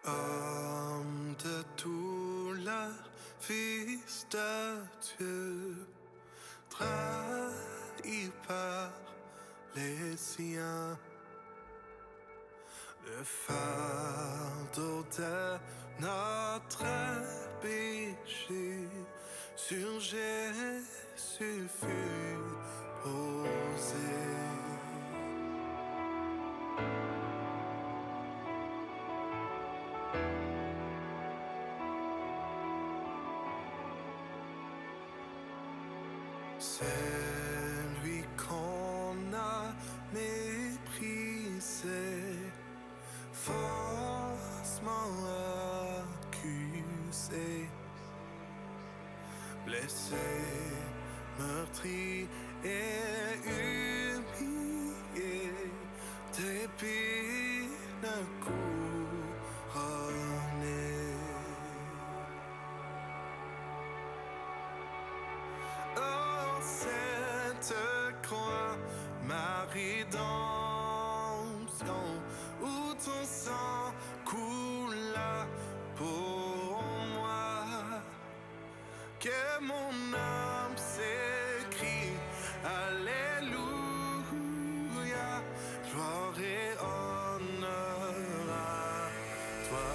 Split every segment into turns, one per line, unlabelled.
Homme de douleur, fils de Dieu, trahi par les siens, le fardeau de notre péché sur Jésus fut posé. C'est lui qu'on a méprisé, faussement accusé, blessé, meurtri et humilié, d'épines couronné. Oh, cette croix, ma rédemption, où ton sang coula pour moi, que mon âme s'écrie, Alléluia, gloire et honneur à toi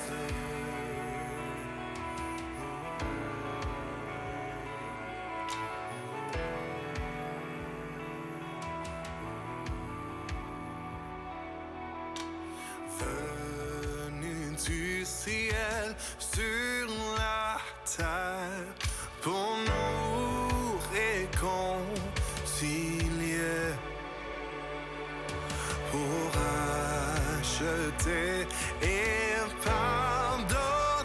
seul. Venu du ciel sur la terre pour nous réconcilier, pour acheter et pardonner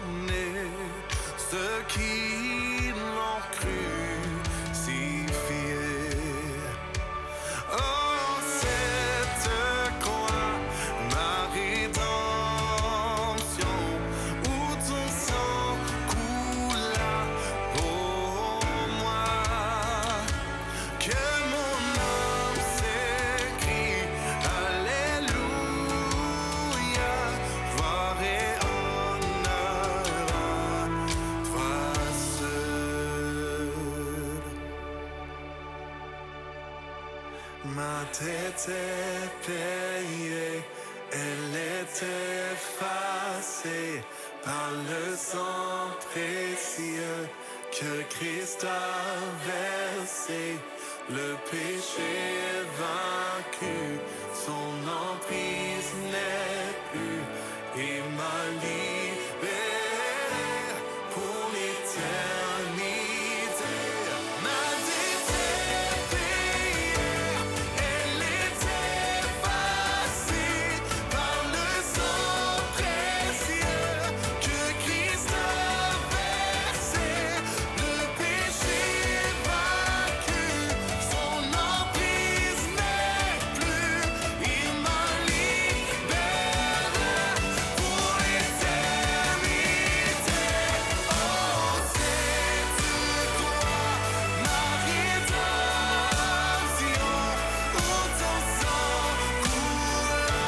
ceux qui l'ont crucifié. Oh, cette croix, ma rédemption, où ton sang coula pour moi, que mon âme s'écrie, Alléluia, gloire et honneur à toi seul. Ma dette est payée, elle est effacée par le sang précieux que Christ a versé. Le péché est vaincu, son emprise n'est plus, et m'a libéré pour l'éternité. Ma dette est payée, elle est effacée par le sang précieux que Christ a versé. Le péché est vaincu, son emprise n'est plus, il m'a libéré pour l'éternité. Oh, cette croix, ma rédemption, où ton sang coula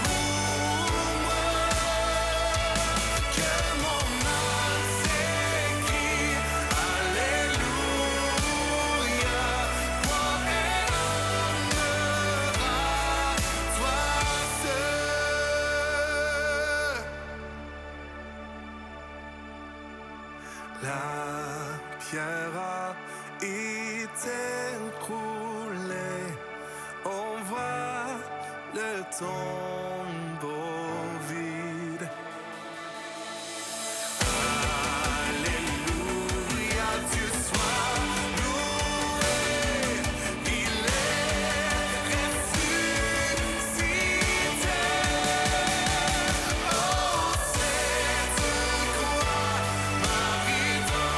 pour moi, que mon âme s'écrie, Alléluia, gloire et honneur à toi seul. La pierre a été roulée, on voit le tombeau vide. Alléluia, Dieu soit loué, il est ressuscité. Oh, cette croix, ma rédemption,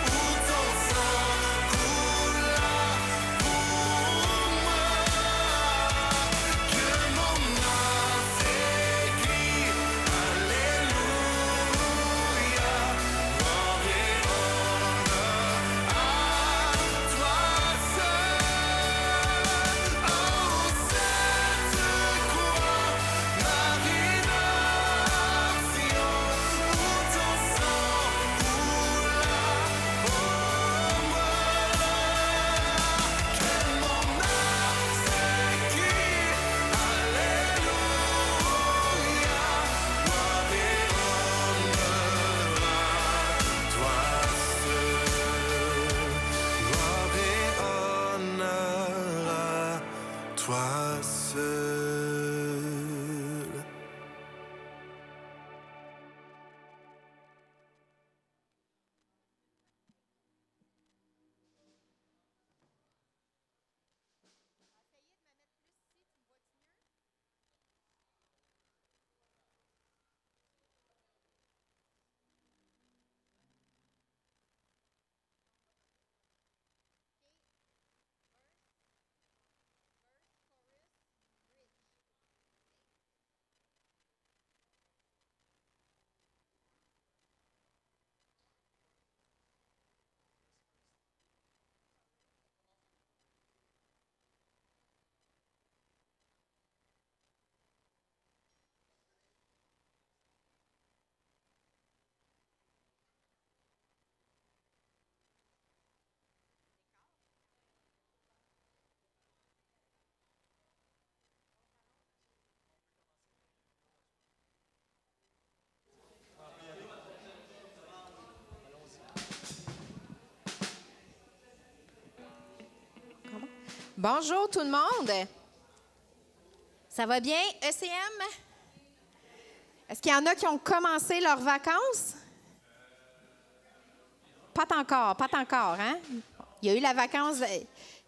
où ton sang coula pour moi, que pas seul.
Bonjour tout le monde. Ça va bien, ECM? Est-ce qu'il y en a qui ont commencé leurs vacances? Pas encore, hein? Il y a eu la vacance,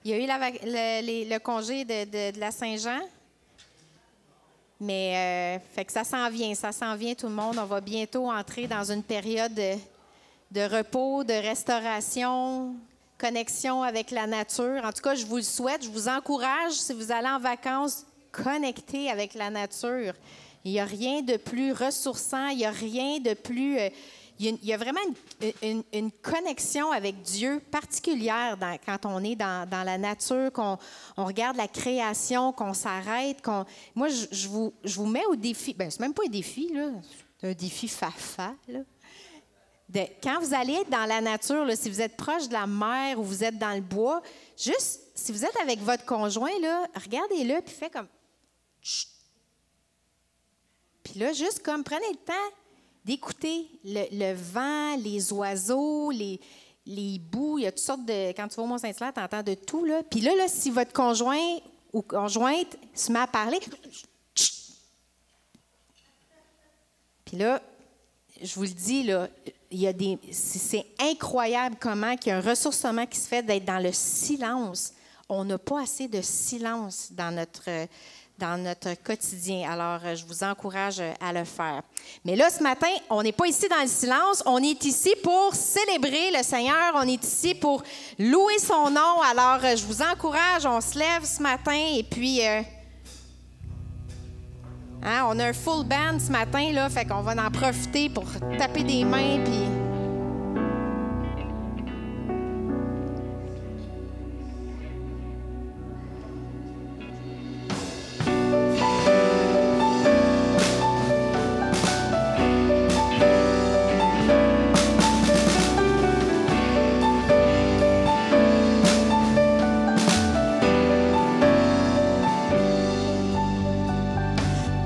il y a eu le congé de la Saint-Jean. Mais fait que ça s'en vient tout le monde. On va bientôt entrer dans une période de repos, de restauration, connexion avec la nature. En tout cas, je vous le souhaite, je vous encourage, si vous allez en vacances, connectez avec la nature. Il n'y a rien de plus ressourçant, il n'y a rien de plus... il y a vraiment une connexion avec Dieu particulière quand on est dans la nature, qu'on regarde la création, qu'on s'arrête. Moi, je vous mets au défi. Bien, c'est même pas un défi, là. C'est un défi fafa, là. Quand vous allez être dans la nature, là, si vous êtes proche de la mer ou vous êtes dans le bois, juste, si vous êtes avec votre conjoint, là, regardez-le puis faites comme... Chut. Puis là, juste comme, prenez le temps d'écouter le vent, les oiseaux, les boues. Il y a toutes sortes de... Quand tu vas au Mont-Saint-Hilaire, tu entends de tout, là. Puis là, si votre conjoint ou conjointe se met à parler... Chut. Puis là, je vous le dis, là, c'est incroyable comment il y a un ressourcement qui se fait d'être dans le silence. On n'a pas assez de silence dans notre quotidien. Alors, je vous encourage à le faire. Mais là, ce matin, on n'est pas ici dans le silence. On est ici pour célébrer le Seigneur. On est ici pour louer son nom. Alors, je vous encourage. On se lève ce matin et puis... on a un full band ce matin, là, fait qu'on va en profiter pour taper des mains, puis...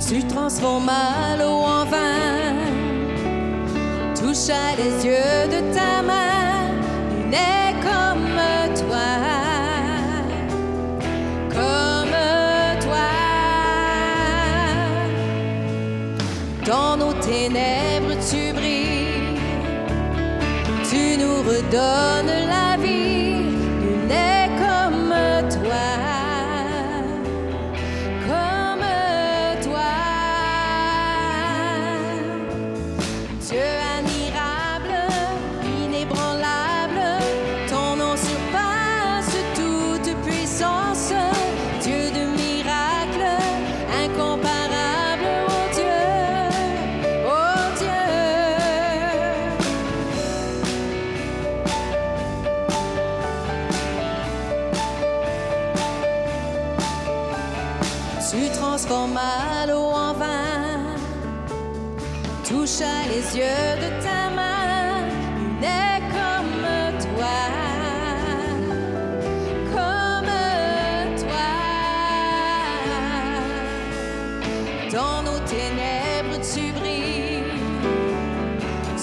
Tu transformes l'eau en vin, touche à les yeux de ta main, il n'est comme toi, comme toi. Dans nos ténèbres tu brilles, tu nous redonnes la vie, il n'est comme toi. Dieu admirable, inébranlable, ton nom surpasse toute puissance. Dieu de miracles, incomparable, oh Dieu, oh Dieu. Tu transformes l'eau en vin, touche à les yeux de ta main, il n'est comme toi, comme toi. Dans nos ténèbres tu brilles,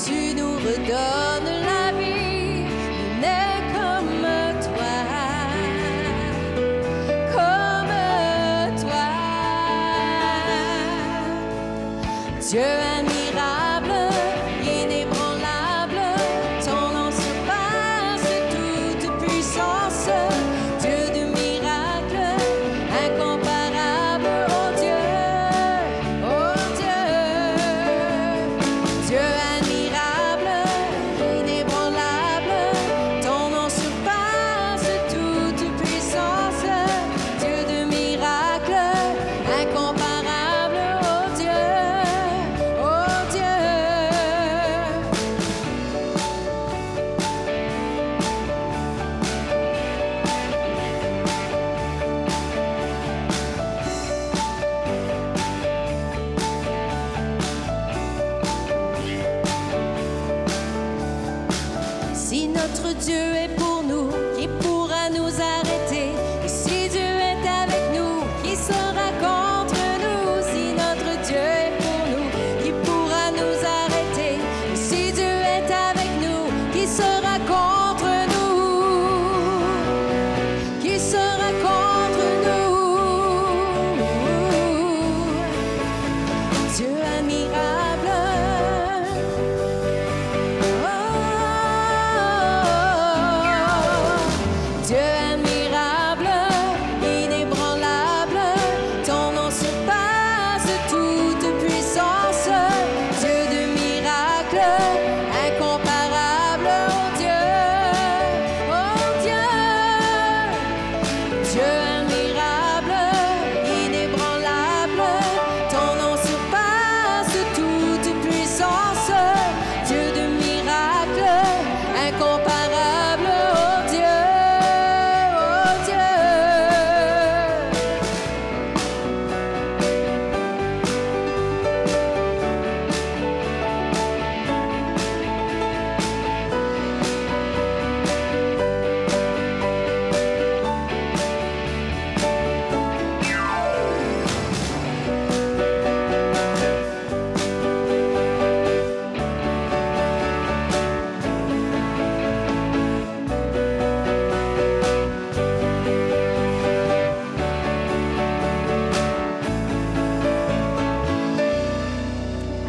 tu nous redonnes la vie, il n'est comme toi, comme Dieu admirable, inébranlable, ton nom surpasse toute puissance. Dieu de miracles, incomparable, oh Dieu, oh Dieu. Dieu admirable, inébranlable, ton nom surpasse toute puissance. Dieu de miracles, incomparable, oh Dieu, oh Dieu. Si notre Dieu est pour nous, qui pourra nous arrêter? Et si Dieu est avec nous, qui sera contre nous? Si notre Dieu est pour nous, qui pourra nous arrêter? Et si Dieu est avec nous, qui sera contre nous? Qui sera contre nous? Dieu admirable. Dieu admirable, inébranlable, ton nom surpasse toute puissance. Dieu de miracles, incomparable, oh Dieu, oh Dieu. Dieu admirable, inébranlable, ton nom surpasse toute puissance. Dieu de miracles, incomparable, oh Dieu, oh Dieu.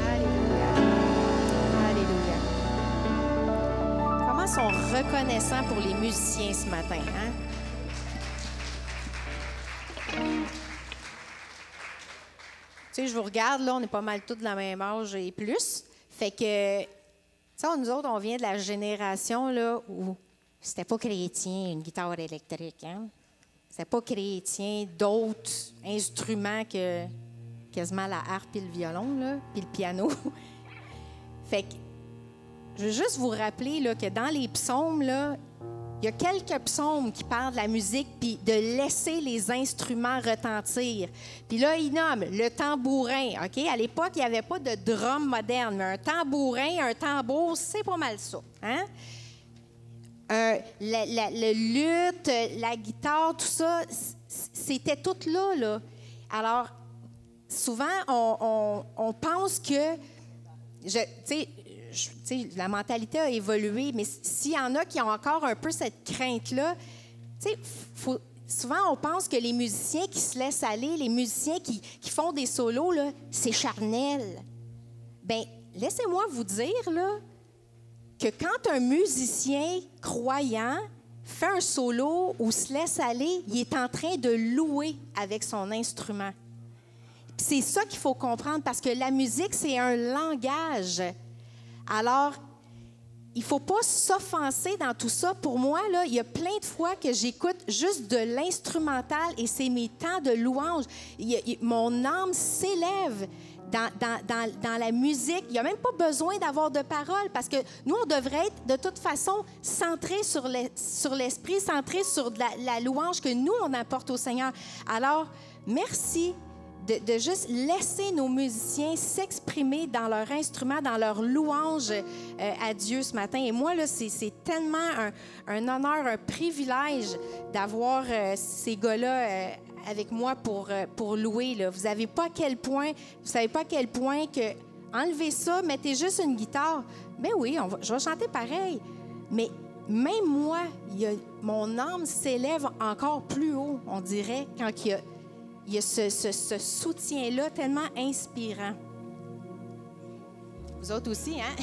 Alléluia. Alléluia. Comment sont reconnaissants pour les musiciens ce matin, hein? Tu sais, je vous regarde, là, on est pas mal tous de la même âge et plus. Fait que, tu sais, nous autres, on vient de la génération, là, où c'était pas chrétien, une guitare électrique, hein? C'était pas chrétien, d'autres instruments que quasiment la harpe et le violon, là, puis le piano. Fait que, je veux juste vous rappeler là, que dans les psaumes, là, il y a quelques psaumes qui parlent de la musique puis de laisser les instruments retentir. Puis là, il nomme le tambourin. OK? À l'époque, il n'y avait pas de drum moderne, mais un tambourin, un tambour, c'est pas mal ça. Hein? Le luth, la guitare, tout ça, c'était tout là, là. Alors, souvent, on pense que, tu sais, la mentalité a évolué, mais s'il y en a qui ont encore un peu cette crainte-là, tu sais, souvent, on pense que les musiciens qui se laissent aller, les musiciens qui font des solos, là, c'est charnel. Bien, laissez-moi vous dire, là, que quand un musicien croyant fait un solo ou se laisse aller, il est en train de louer avec son instrument. Puis c'est ça qu'il faut comprendre, parce que la musique, c'est un langage. Alors, il ne faut pas s'offenser dans tout ça. Pour moi, là, il y a plein de fois que j'écoute juste de l'instrumental et c'est mes temps de louange. Mon âme s'élève dans la musique. Il n'y a même pas besoin d'avoir de paroles parce que nous, on devrait être de toute façon centrés sur l'esprit, centrés sur la louange que nous, on apporte au Seigneur. Alors, merci de juste laisser nos musiciens s'exprimer dans leur instrument, dans leur louange à Dieu ce matin. Et moi, là, c'est tellement un honneur, un privilège d'avoir ces gars-là avec moi pour louer. Là. Vous savez pas à quel point que enlevez ça, mettez juste une guitare. Mais oui, je vais chanter pareil. Mais même moi, mon âme s'élève encore plus haut, on dirait, quand il y a ce soutien-là tellement inspirant. Vous autres aussi, hein?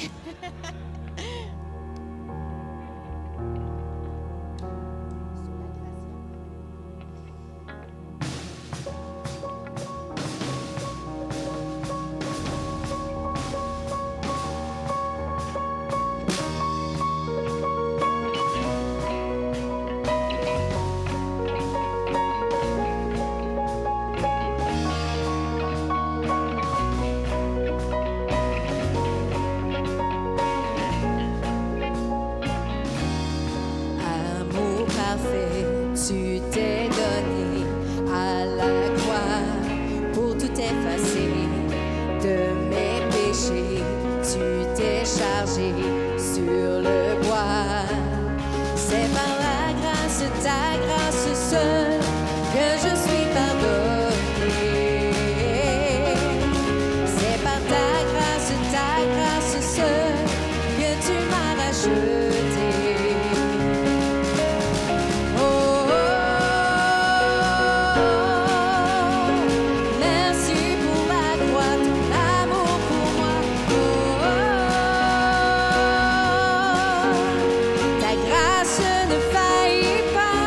Amour parfait, tu t'es donné à la croix pour tout effacer de mes péchés. Tu t'es chargé sur le bois. C'est par la grâce, ta grâce seule, que je suis pardonné. C'est par ta grâce seule, que tu m'as racheté. Oh, oh, oh, merci pour la croix, ton amour pour moi. Oh, oh, ta grâce ne faillit pas.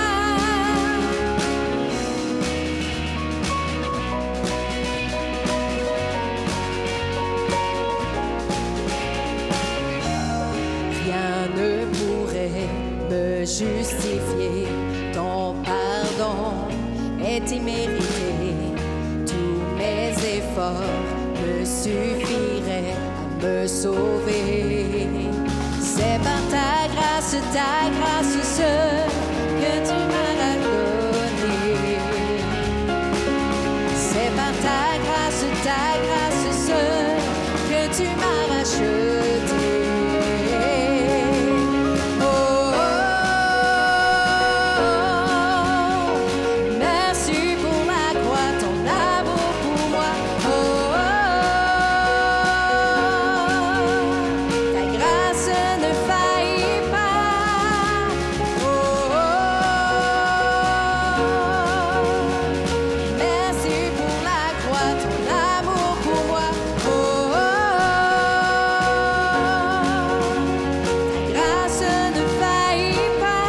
Rien ne pourrait me justifier. Ton pardon est immérité. Tous mes efforts ne suffiraient à me sauver. C'est par ta grâce seule, que tu m'as donné. C'est par ta grâce seule, que tu m'as racheté. Oh, oh, oh, merci pour la croix, ton amour pour moi. Oh, oh, ta grâce ne faillit pas. Oh, oh, merci pour la croix, ton amour pour moi. Oh, oh, ta grâce ne faillit pas.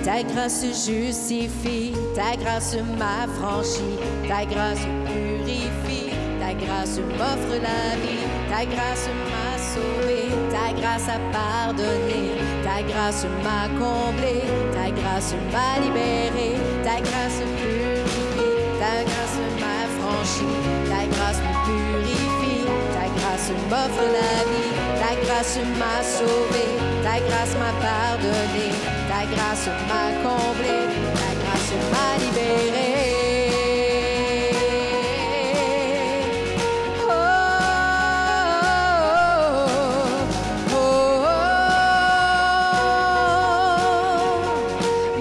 Ta grâce justifie, ta grâce m'affranchit, ta grâce purifie, ta grâce m'offre la vie, ta grâce m'a sauvé, ta grâce a pardonné, ta grâce m'a comblé, ta grâce m'a libéré, ta grâce purifie, ta grâce m'affranchit, ta grâce me purifie, ta grâce m'offre la vie, ta grâce m'a sauvé, ta grâce m'a pardonné, ta grâce m'a comblé, ta grâce m'a libéré. Oh, oh, oh, oh.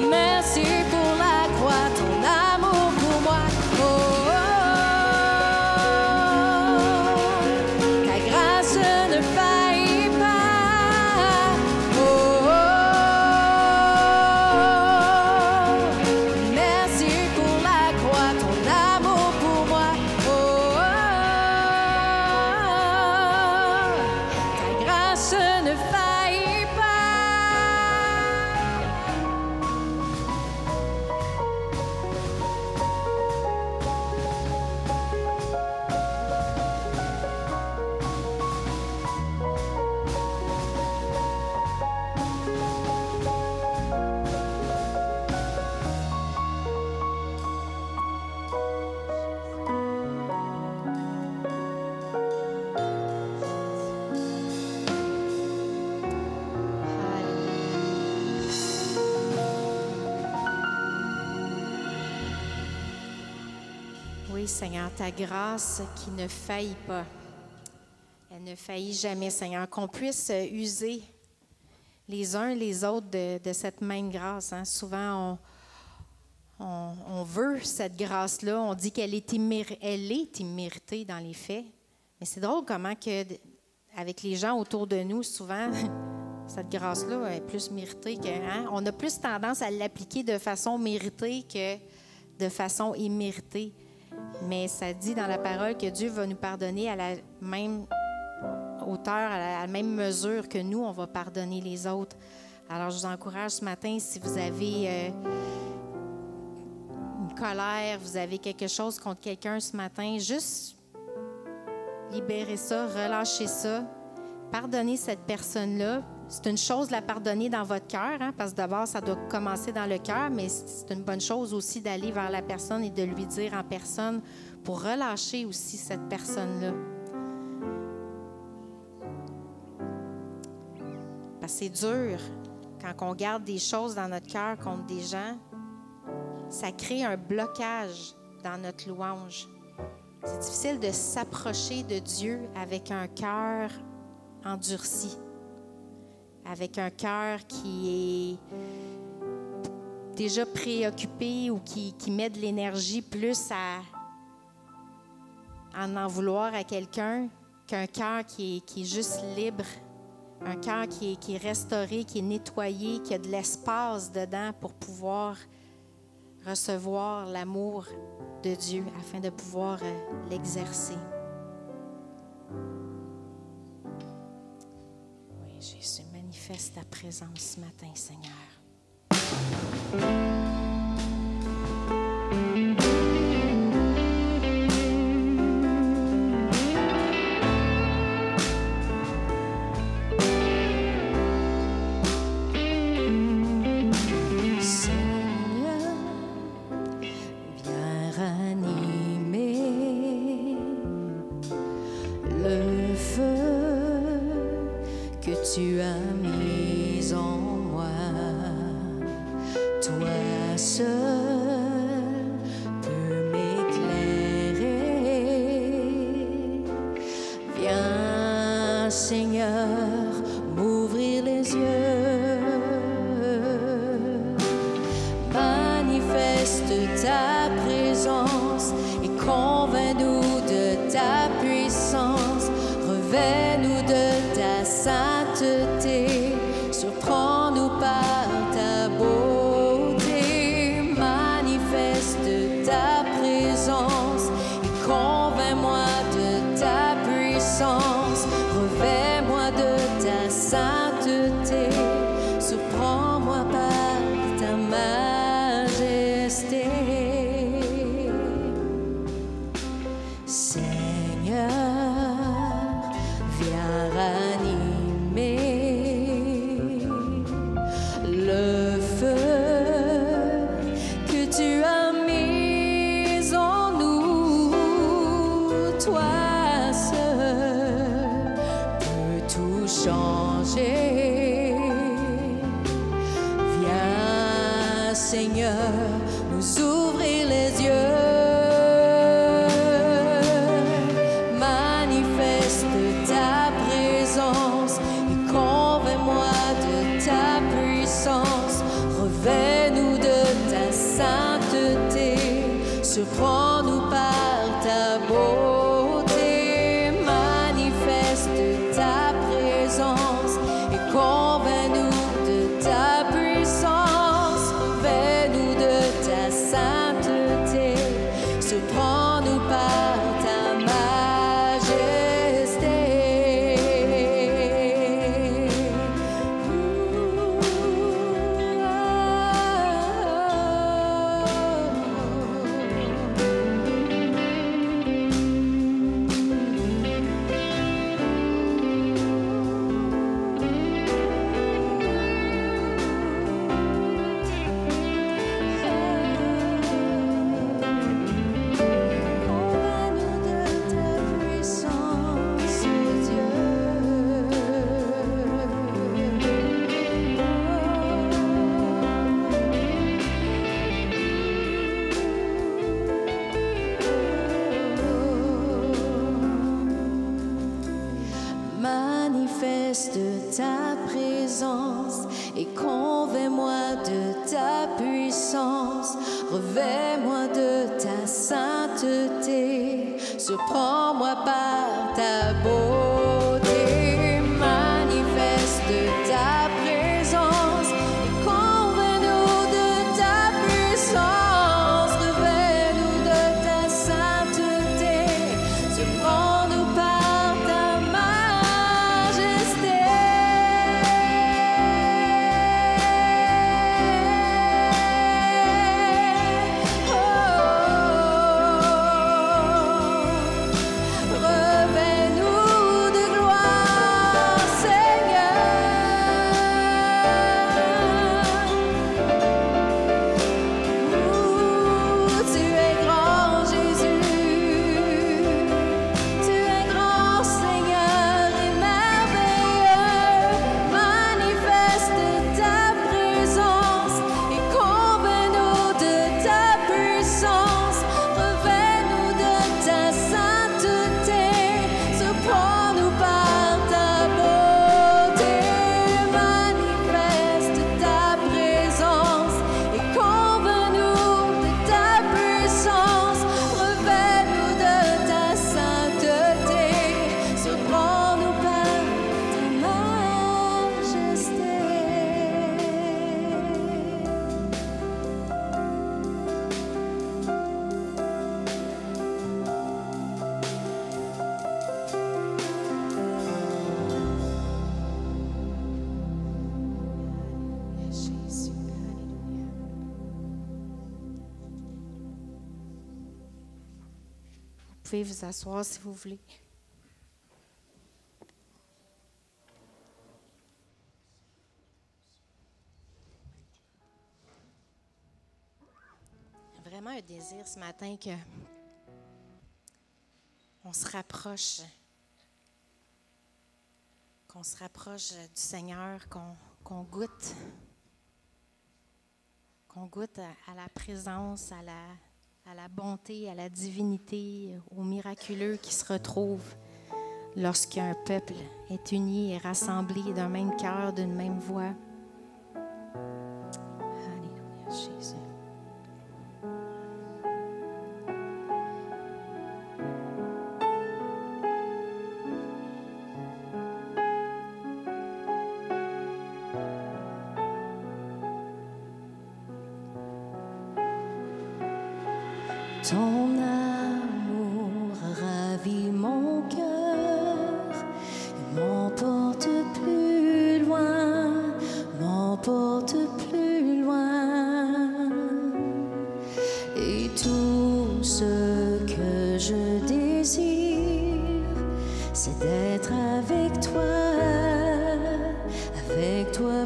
Merci pour la croix, ton amour pour moi. Oh, oh, ta grâce ne faillit pas. Oh, oh, merci pour la croix, ton amour pour moi. Oh, oh, ta grâce ne faillit pas.
Oui, Seigneur, ta grâce qui ne faillit pas. Elle ne faillit jamais, Seigneur. Qu'on puisse user les uns les autres de cette même grâce, hein. Souvent, on veut cette grâce-là. On dit qu'elle est imméritée dans les faits. Mais c'est drôle comment que, avec les gens autour de nous, souvent, cette grâce-là est plus méritée que... Hein? On a plus tendance à l'appliquer de façon méritée que de façon imméritée. Mais ça dit dans la parole que Dieu va nous pardonner à la même hauteur, à la même mesure que nous, on va pardonner les autres. Alors, je vous encourage ce matin, si vous avez une colère, vous avez quelque chose contre quelqu'un ce matin, juste libérez ça, relâchez ça, pardonnez cette personne-là. C'est une chose de la pardonner dans votre cœur, hein, parce que d'abord, ça doit commencer dans le cœur, mais c'est une bonne chose aussi d'aller vers la personne et de lui dire en personne pour relâcher aussi cette personne-là. Parce que c'est dur quand on garde des choses dans notre cœur contre des gens. Ça crée un blocage dans notre louange. C'est difficile de s'approcher de Dieu avec un cœur endurci, avec un cœur qui est déjà préoccupé ou qui met de l'énergie plus à en vouloir à quelqu'un qu'un cœur qui est juste libre, un cœur qui est restauré, qui est nettoyé, qui a de l'espace dedans pour pouvoir recevoir l'amour de Dieu afin de pouvoir l'exercer. Oui, Jésus, manifeste ta présence ce matin, Seigneur.
Tu as mis en moi, toi seul peux m'éclairer. Viens, Seigneur, m'ouvrir les yeux, manifeste ta présence et convainc-nous de ta puissance, revêt-nous de ta sainteté, surprends-nous par ta beauté, manifeste ta présence et convainc-moi de ta puissance, revêt-moi de ta sainteté, surprends-moi par ta majesté. Seigneur, viens ranimer le feu que tu as mis en nous. Toi seul peux tout changer. Viens, Seigneur, nous ouvrir les yeux. Revêt-nous de ta sainteté, surprends-nous par ta beauté, manifeste ta présence et convainc-nous de ta puissance. Revêt-nous de ta sainteté, surprends-nous par ta majesté. Manifeste ta présence et convainc-moi de ta puissance, revêt-moi de ta sainteté, surprends-moi par ta beauté, manifeste ta présence et convainc-nous de ta puissance, revêt-nous de ta sainteté.
pouvez vous asseoir si vous voulez. Vraiment un désir ce matin que on se rapproche du Seigneur, qu'on goûte à la présence, à la bonté, à la divinité, au miraculeux qui se retrouve lorsqu'un peuple est uni et rassemblé d'un même cœur, d'une même voix. Alléluia, Jésus.
Ton amour ravit mon cœur et m'emporte plus loin, m'emporte plus loin. Et tout ce que je désire, c'est d'être avec toi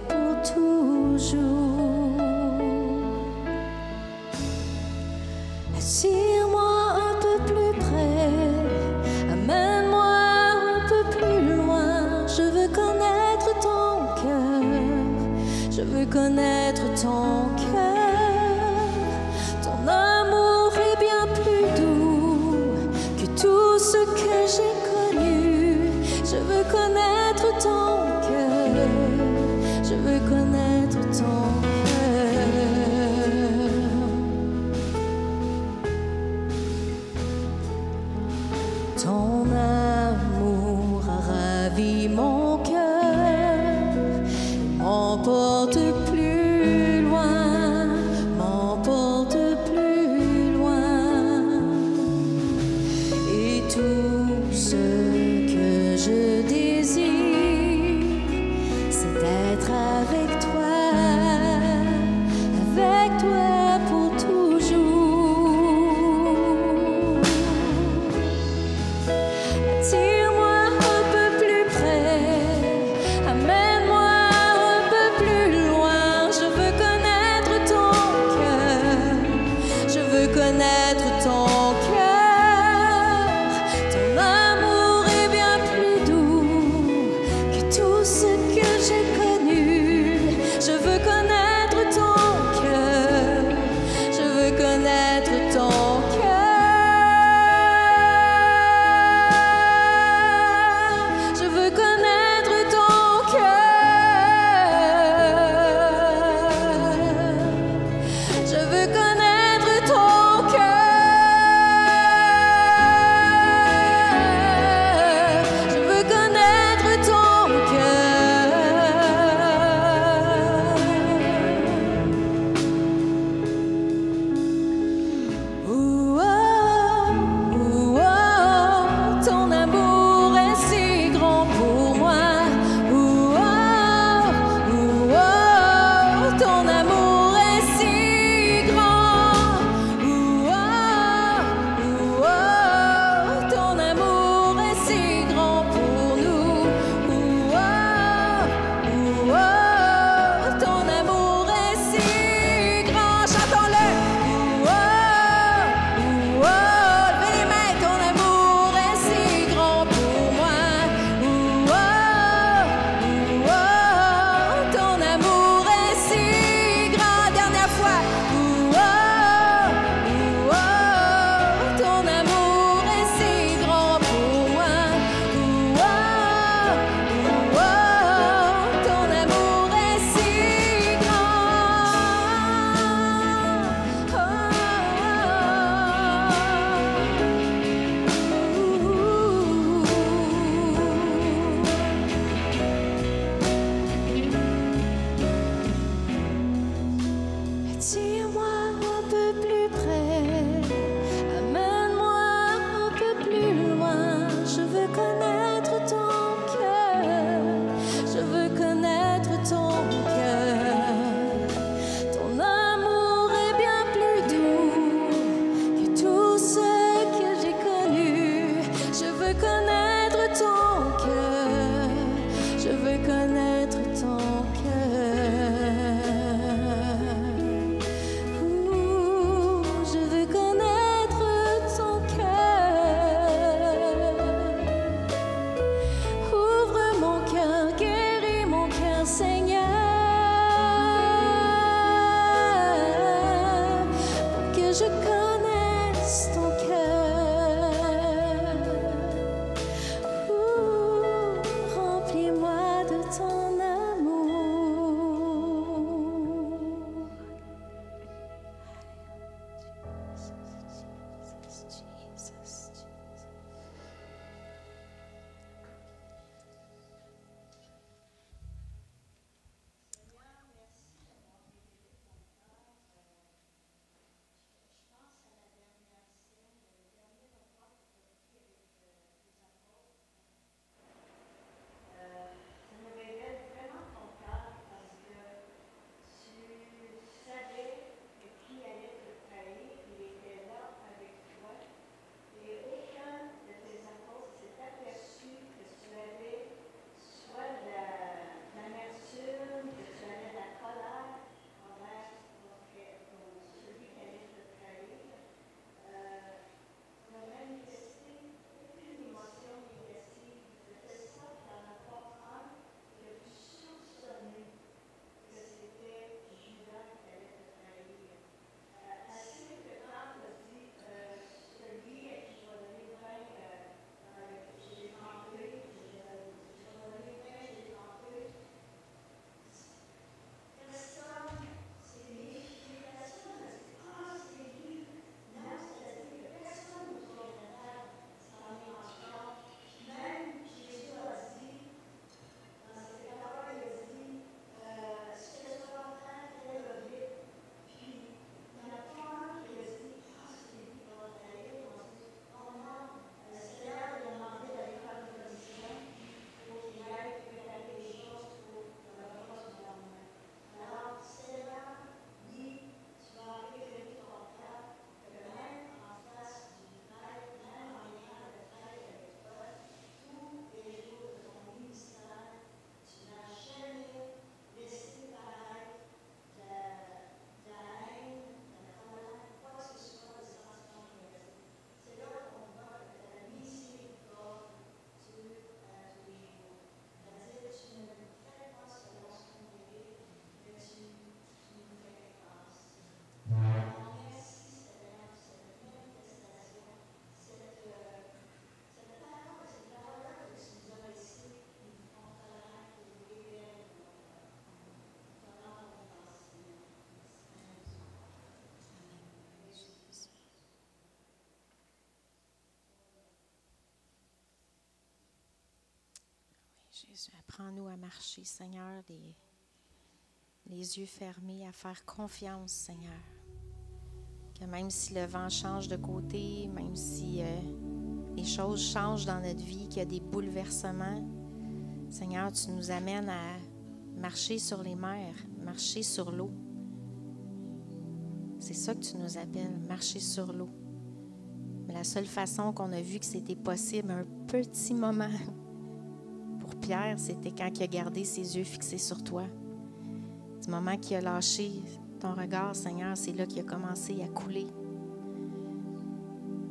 pour toujours. Attire-moi un peu plus près, amène-moi un peu plus loin. Je veux connaître ton cœur, je veux connaître ton cœur. Ton amour est bien plus doux que tout ce que j'ai connu. Je veux connaître ton cœur, je veux connaître ton cœur. Ton amour a ravi mon cœur, m'emporte plus loin, m'emporte plus loin. Et tout ce que je désire, c'est d'être avec toi pour toujours. Attire-moi un peu plus près, amène-moi un peu plus loin. Je veux connaître ton cœur, je veux connaître ton cœur. Ton amour est bien plus doux
Jésus, apprends-nous à marcher, Seigneur, les yeux fermés, à faire confiance, Seigneur. Que même si le vent change de côté, même si les choses changent dans notre vie, qu'il y a des bouleversements, Seigneur, tu nous amènes à marcher sur les mers, marcher sur l'eau. C'est ça que tu nous appelles, marcher sur l'eau. Mais la seule façon qu'on a vu que c'était possible, un petit moment, pour Pierre, c'était quand il a gardé ses yeux fixés sur toi. Du moment qu'il a lâché ton regard, Seigneur, c'est là qu'il a commencé à couler,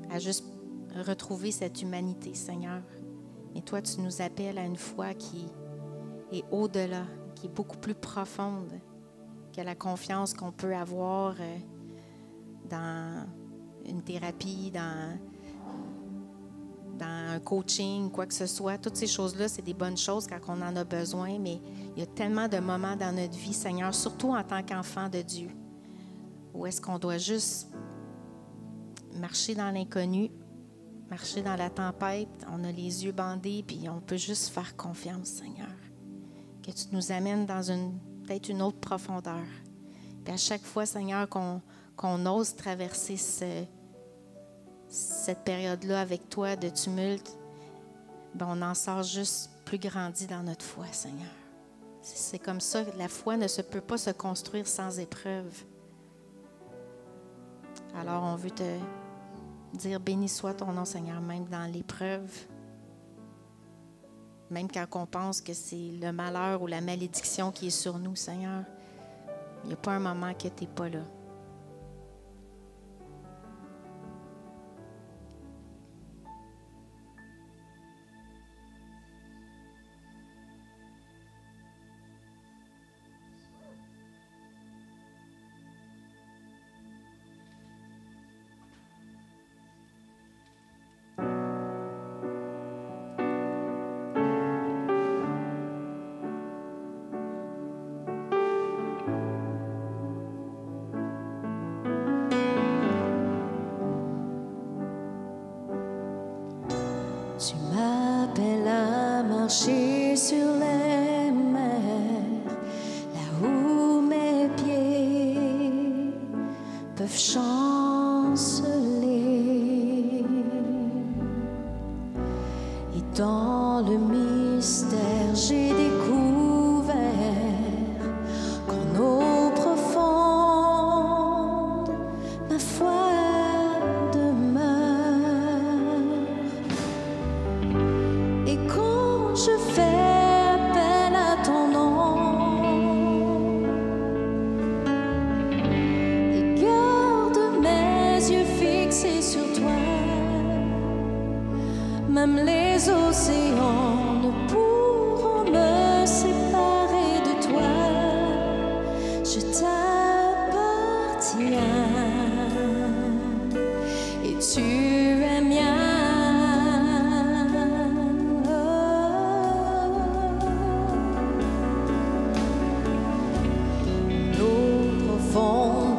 à juste retrouver cette humanité, Seigneur. Et toi, tu nous appelles à une foi qui est au-delà, qui est beaucoup plus profonde que la confiance qu'on peut avoir dans une thérapie, dans un coaching, quoi que ce soit. Toutes ces choses-là, c'est des bonnes choses quand on en a besoin, mais il y a tellement de moments dans notre vie, Seigneur, surtout en tant qu'enfant de Dieu, où est-ce qu'on doit juste marcher dans l'inconnu, marcher dans la tempête, on a les yeux bandés, puis on peut juste faire confiance, Seigneur. Que tu nous amènes dans peut-être une autre profondeur. Puis à chaque fois, Seigneur, qu'on ose traverser cette période-là avec toi de tumulte, ben on en sort juste plus grandi dans notre foi, Seigneur. C'est comme ça, la foi ne peut pas se construire sans épreuve. Alors on veut te dire, béni soit ton nom, Seigneur, même dans l'épreuve, même quand on pense que c'est le malheur ou la malédiction qui est sur nous, Seigneur, il n'y a pas un moment que tu n'es pas là.
Tu m'appelles à marcher sur les mers, là où mes pieds peuvent chanceler. Et dans le mystère, j'ai découvert qu'en eau profonde, ma foi demeure. Et quand je fais appel à ton nom et garde mes yeux fixés sur toi, même les océans ne pourront me séparer de toi. Je t'appartiens et tu es mien.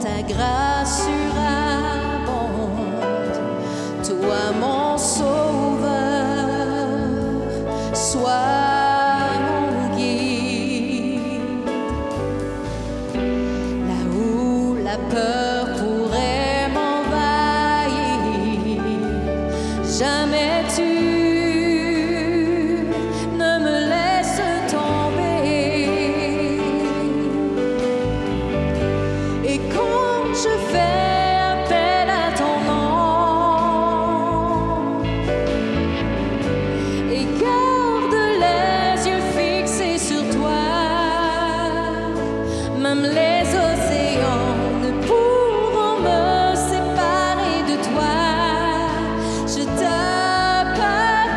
Ta grâce surabonde, toi mon sauveur, sois mon guide. Là où la peur pourrait m'envahir, jamais tu ne me laisses tomber. Et quand je fais appel à ton nom et garde les yeux fixés sur toi, même les océans ne pourront me séparer de toi. Je t'appartiens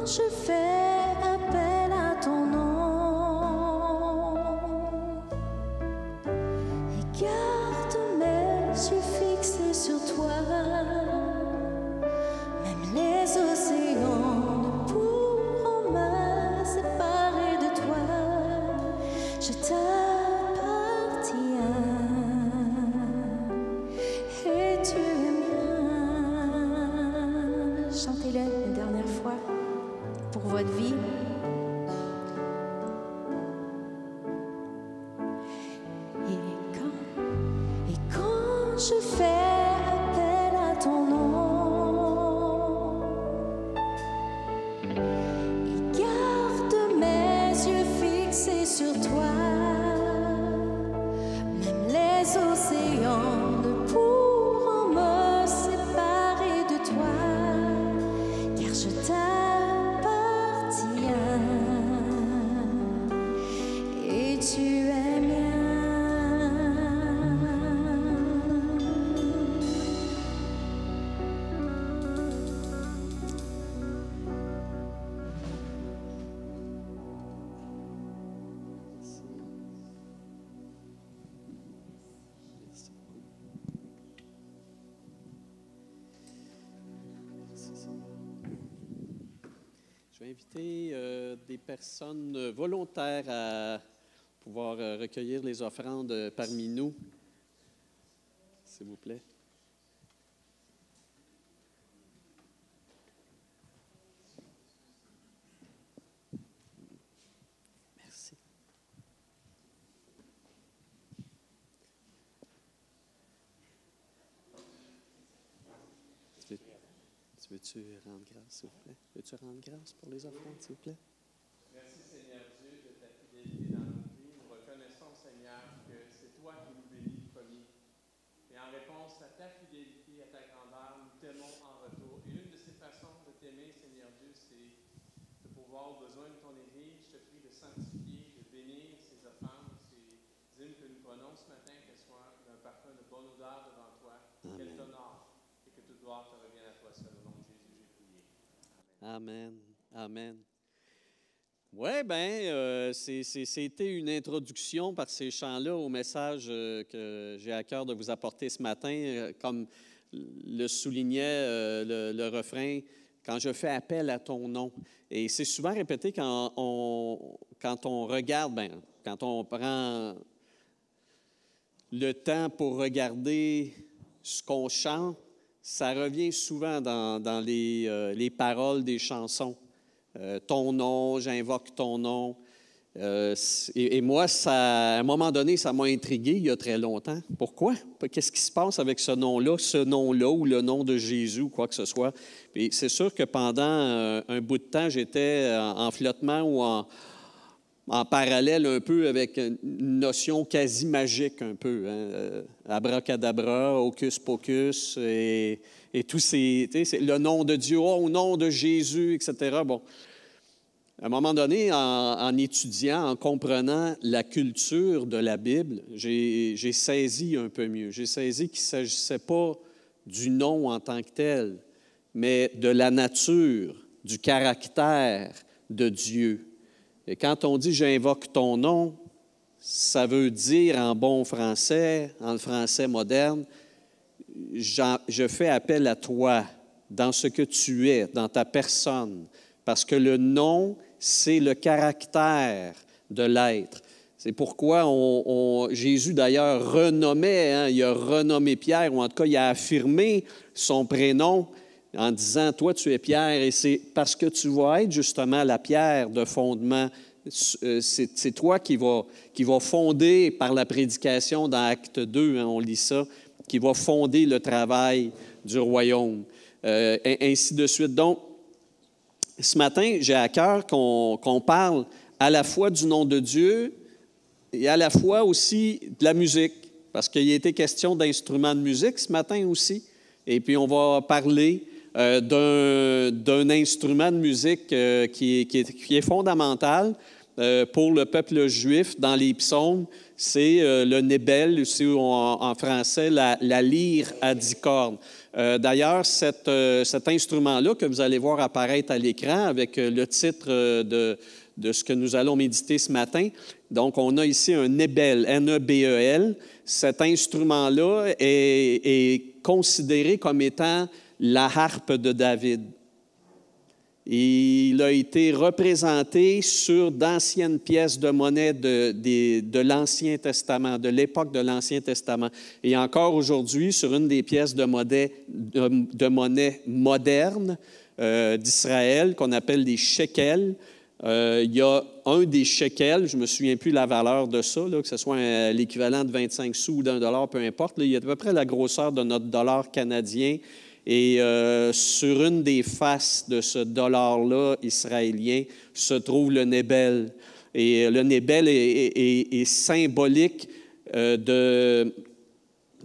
je fais appel à ton nom et garde mes yeux fixés sur toi, même les océans ne pourront me séparer de toi. Je t'appartiens et tu es mien. Chantez-le une dernière fois pour votre vie. Et quand je fais appel à ton nom et garde mes yeux fixés sur toi, même les océans ne pourront me séparer de toi, car je t'appartiens et tu es mien.
Je vais inviter des personnes volontaires à pouvoir recueillir les offrandes parmi nous, s'il vous plaît. Merci. Veux-tu rendre grâce, s'il vous plaît? Veux-tu rendre grâce pour les offrandes, s'il vous plaît?
Merci Seigneur Dieu de ta fidélité dans nos vies. Nous reconnaissons Seigneur que c'est toi qui nous bénis le premier. Et en réponse à ta fidélité, à ta grandeur, nous t'aimons en retour. Et une de ces façons de t'aimer, Seigneur Dieu, c'est de pouvoir, au besoin de ton Église, je te prie de sanctifier, de bénir ces offrandes, ces hymnes que nous prenons ce matin, qu'elles soient d'un parfum de bonne odeur devant toi, qu'elles t'honorent et que toute gloire te revienne à toi seul. Au nom de Jésus, j'ai prié.
Amen. Amen. Oui, bien, c'était une introduction par ces chants-là au message que j'ai à cœur de vous apporter ce matin. Comme le soulignait le refrain, « Quand je fais appel à ton nom ». Et c'est souvent répété quand on regarde, bien, quand on prend le temps pour regarder ce qu'on chante, ça revient souvent dans les paroles des chansons. Ton nom, j'invoque ton nom. Et moi, à un moment donné, ça m'a intrigué il y a très longtemps. Pourquoi? Qu'est-ce qui se passe avec ce nom-là ou le nom de Jésus ou quoi que ce soit? Puis c'est sûr que pendant un bout de temps, j'étais en flottement ou en parallèle un peu avec une notion quasi magique un peu. Hein? Abracadabra, hocus pocus et tous ces... le nom de Dieu, au nom de Jésus, etc. Bon. À un moment donné, en étudiant, en comprenant la culture de la Bible, j'ai saisi un peu mieux. J'ai saisi qu'il ne s'agissait pas du nom en tant que tel, mais de la nature, du caractère de Dieu. Et quand on dit « j'invoque ton nom », ça veut dire en bon français, en le français moderne, je fais appel à toi dans ce que tu es, dans ta personne, parce que le nom, c'est le caractère de l'être. C'est pourquoi Jésus, d'ailleurs, renommait, hein, il a renommé Pierre, ou en tout cas, il a affirmé son prénom en disant, toi, tu es Pierre, et c'est parce que tu vas être justement la pierre de fondement. C'est toi qui va fonder par la prédication dans Acte 2, hein, on lit ça, qui va fonder le travail du royaume. Ainsi de suite. Donc, ce matin, j'ai à cœur qu'on parle à la fois du nom de Dieu et à la fois aussi de la musique, parce qu'il a été question d'instruments de musique ce matin aussi. Et puis, on va parler d'un instrument de musique qui est fondamental pour le peuple juif dans les psaumes, c'est le nébel, aussi en français, la lyre à 10 cordes. D'ailleurs, cet instrument-là que vous allez voir apparaître à l'écran avec le titre de ce que nous allons méditer ce matin. Donc, on a ici un nébel, N-E-B-E-L. Cet instrument-là est considéré comme étant la harpe de David. Il a été représenté sur d'anciennes pièces de monnaie de l'Ancien Testament, de l'époque de l'Ancien Testament. Et encore aujourd'hui, sur une des pièces de monnaie modernes d'Israël, qu'on appelle les shekels, il y a un des shekels, je ne me souviens plus la valeur de ça, là, que ce soit l'équivalent de 25 sous ou d'$1, peu importe, là, il y a à peu près la grosseur de notre dollar canadien. Et sur une des faces de ce dollar-là israélien se trouve le nébel. Et le nébel est symbolique de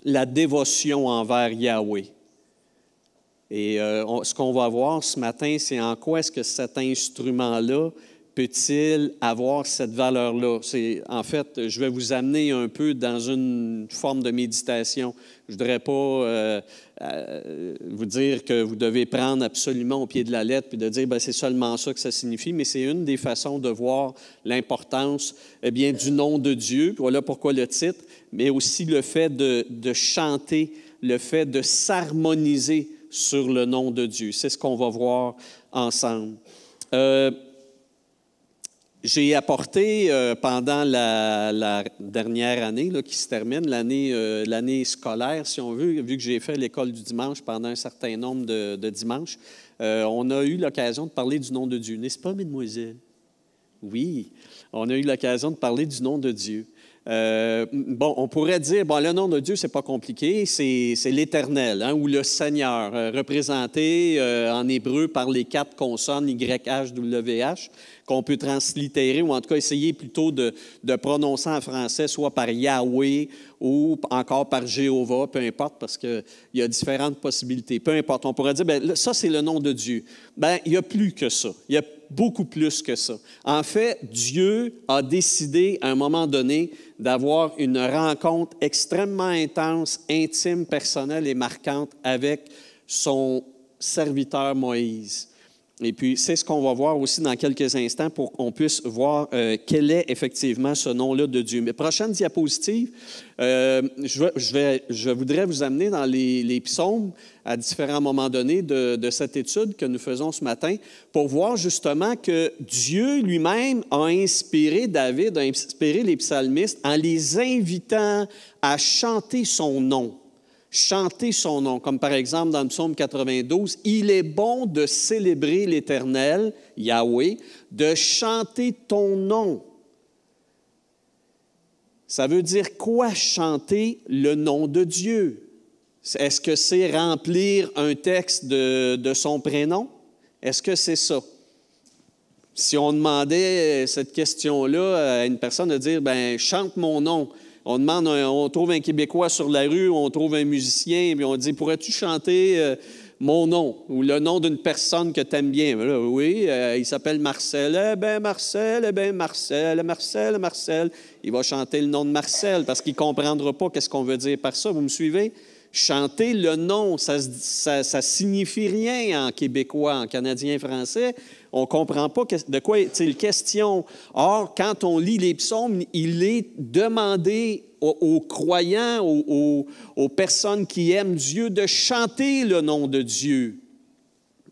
la dévotion envers Yahweh. Et ce qu'on va voir ce matin, c'est en quoi est-ce que cet instrument-là peut-il avoir cette valeur-là? En fait, je vais vous amener un peu dans une forme de méditation. Je ne voudrais pas vous dire que vous devez prendre absolument au pied de la lettre puis de dire, bien, c'est seulement ça que ça signifie, mais c'est une des façons de voir l'importance du nom de Dieu. Voilà pourquoi le titre, mais aussi le fait de chanter, le fait de s'harmoniser sur le nom de Dieu. C'est ce qu'on va voir ensemble. J'ai apporté pendant la dernière année là, qui se termine, l'année scolaire, si on veut, vu que j'ai fait l'école du dimanche pendant un certain nombre de dimanches, on a eu l'occasion de parler du nom de Dieu. N'est-ce pas, mesdemoiselles? Oui, on a eu l'occasion de parler du nom de Dieu. On pourrait dire, le nom de Dieu, c'est pas compliqué, c'est l'Éternel, hein, ou le Seigneur, représenté en hébreu par les 4 consonnes YH, WH, qu'on peut translittérer, ou en tout cas essayer plutôt de prononcer en français, soit par Yahweh ou encore par Jéhovah, peu importe, parce qu'il y a différentes possibilités. Peu importe, on pourrait dire, ça, c'est le nom de Dieu. Il y a plus que ça. Il y a beaucoup plus que ça. En fait, Dieu a décidé à un moment donné d'avoir une rencontre extrêmement intense, intime, personnelle et marquante avec son serviteur Moïse. Et puis, c'est ce qu'on va voir aussi dans quelques instants pour qu'on puisse voir quel est effectivement ce nom-là de Dieu. Mais prochaine diapositive, je voudrais vous amener dans les psaumes à différents moments donnés de cette étude que nous faisons ce matin pour voir justement que Dieu lui-même a inspiré David, a inspiré les psalmistes en les invitant à chanter son nom. Chanter son nom, comme par exemple dans le psaume 92, « Il est bon de célébrer l'Éternel, Yahweh, de chanter ton nom. » Ça veut dire quoi, chanter le nom de Dieu? Est-ce que c'est remplir un texte de son prénom? Est-ce que c'est ça? Si on demandait cette question-là à une personne de dire, « chante mon nom », on trouve un Québécois sur la rue, on trouve un musicien, puis on dit, pourrais-tu chanter mon nom ou le nom d'une personne que tu aimes bien? Là, oui, il s'appelle Marcel. Marcel. Il va chanter le nom de Marcel parce qu'il ne comprendra pas qu'est-ce qu'on veut dire par ça. Vous me suivez? Chanter le nom, ça signifie rien en québécois, en canadien, français. On ne comprend pas de quoi est-il question. Or, quand on lit les psaumes, il est demandé aux croyants, aux personnes qui aiment Dieu, de chanter le nom de Dieu.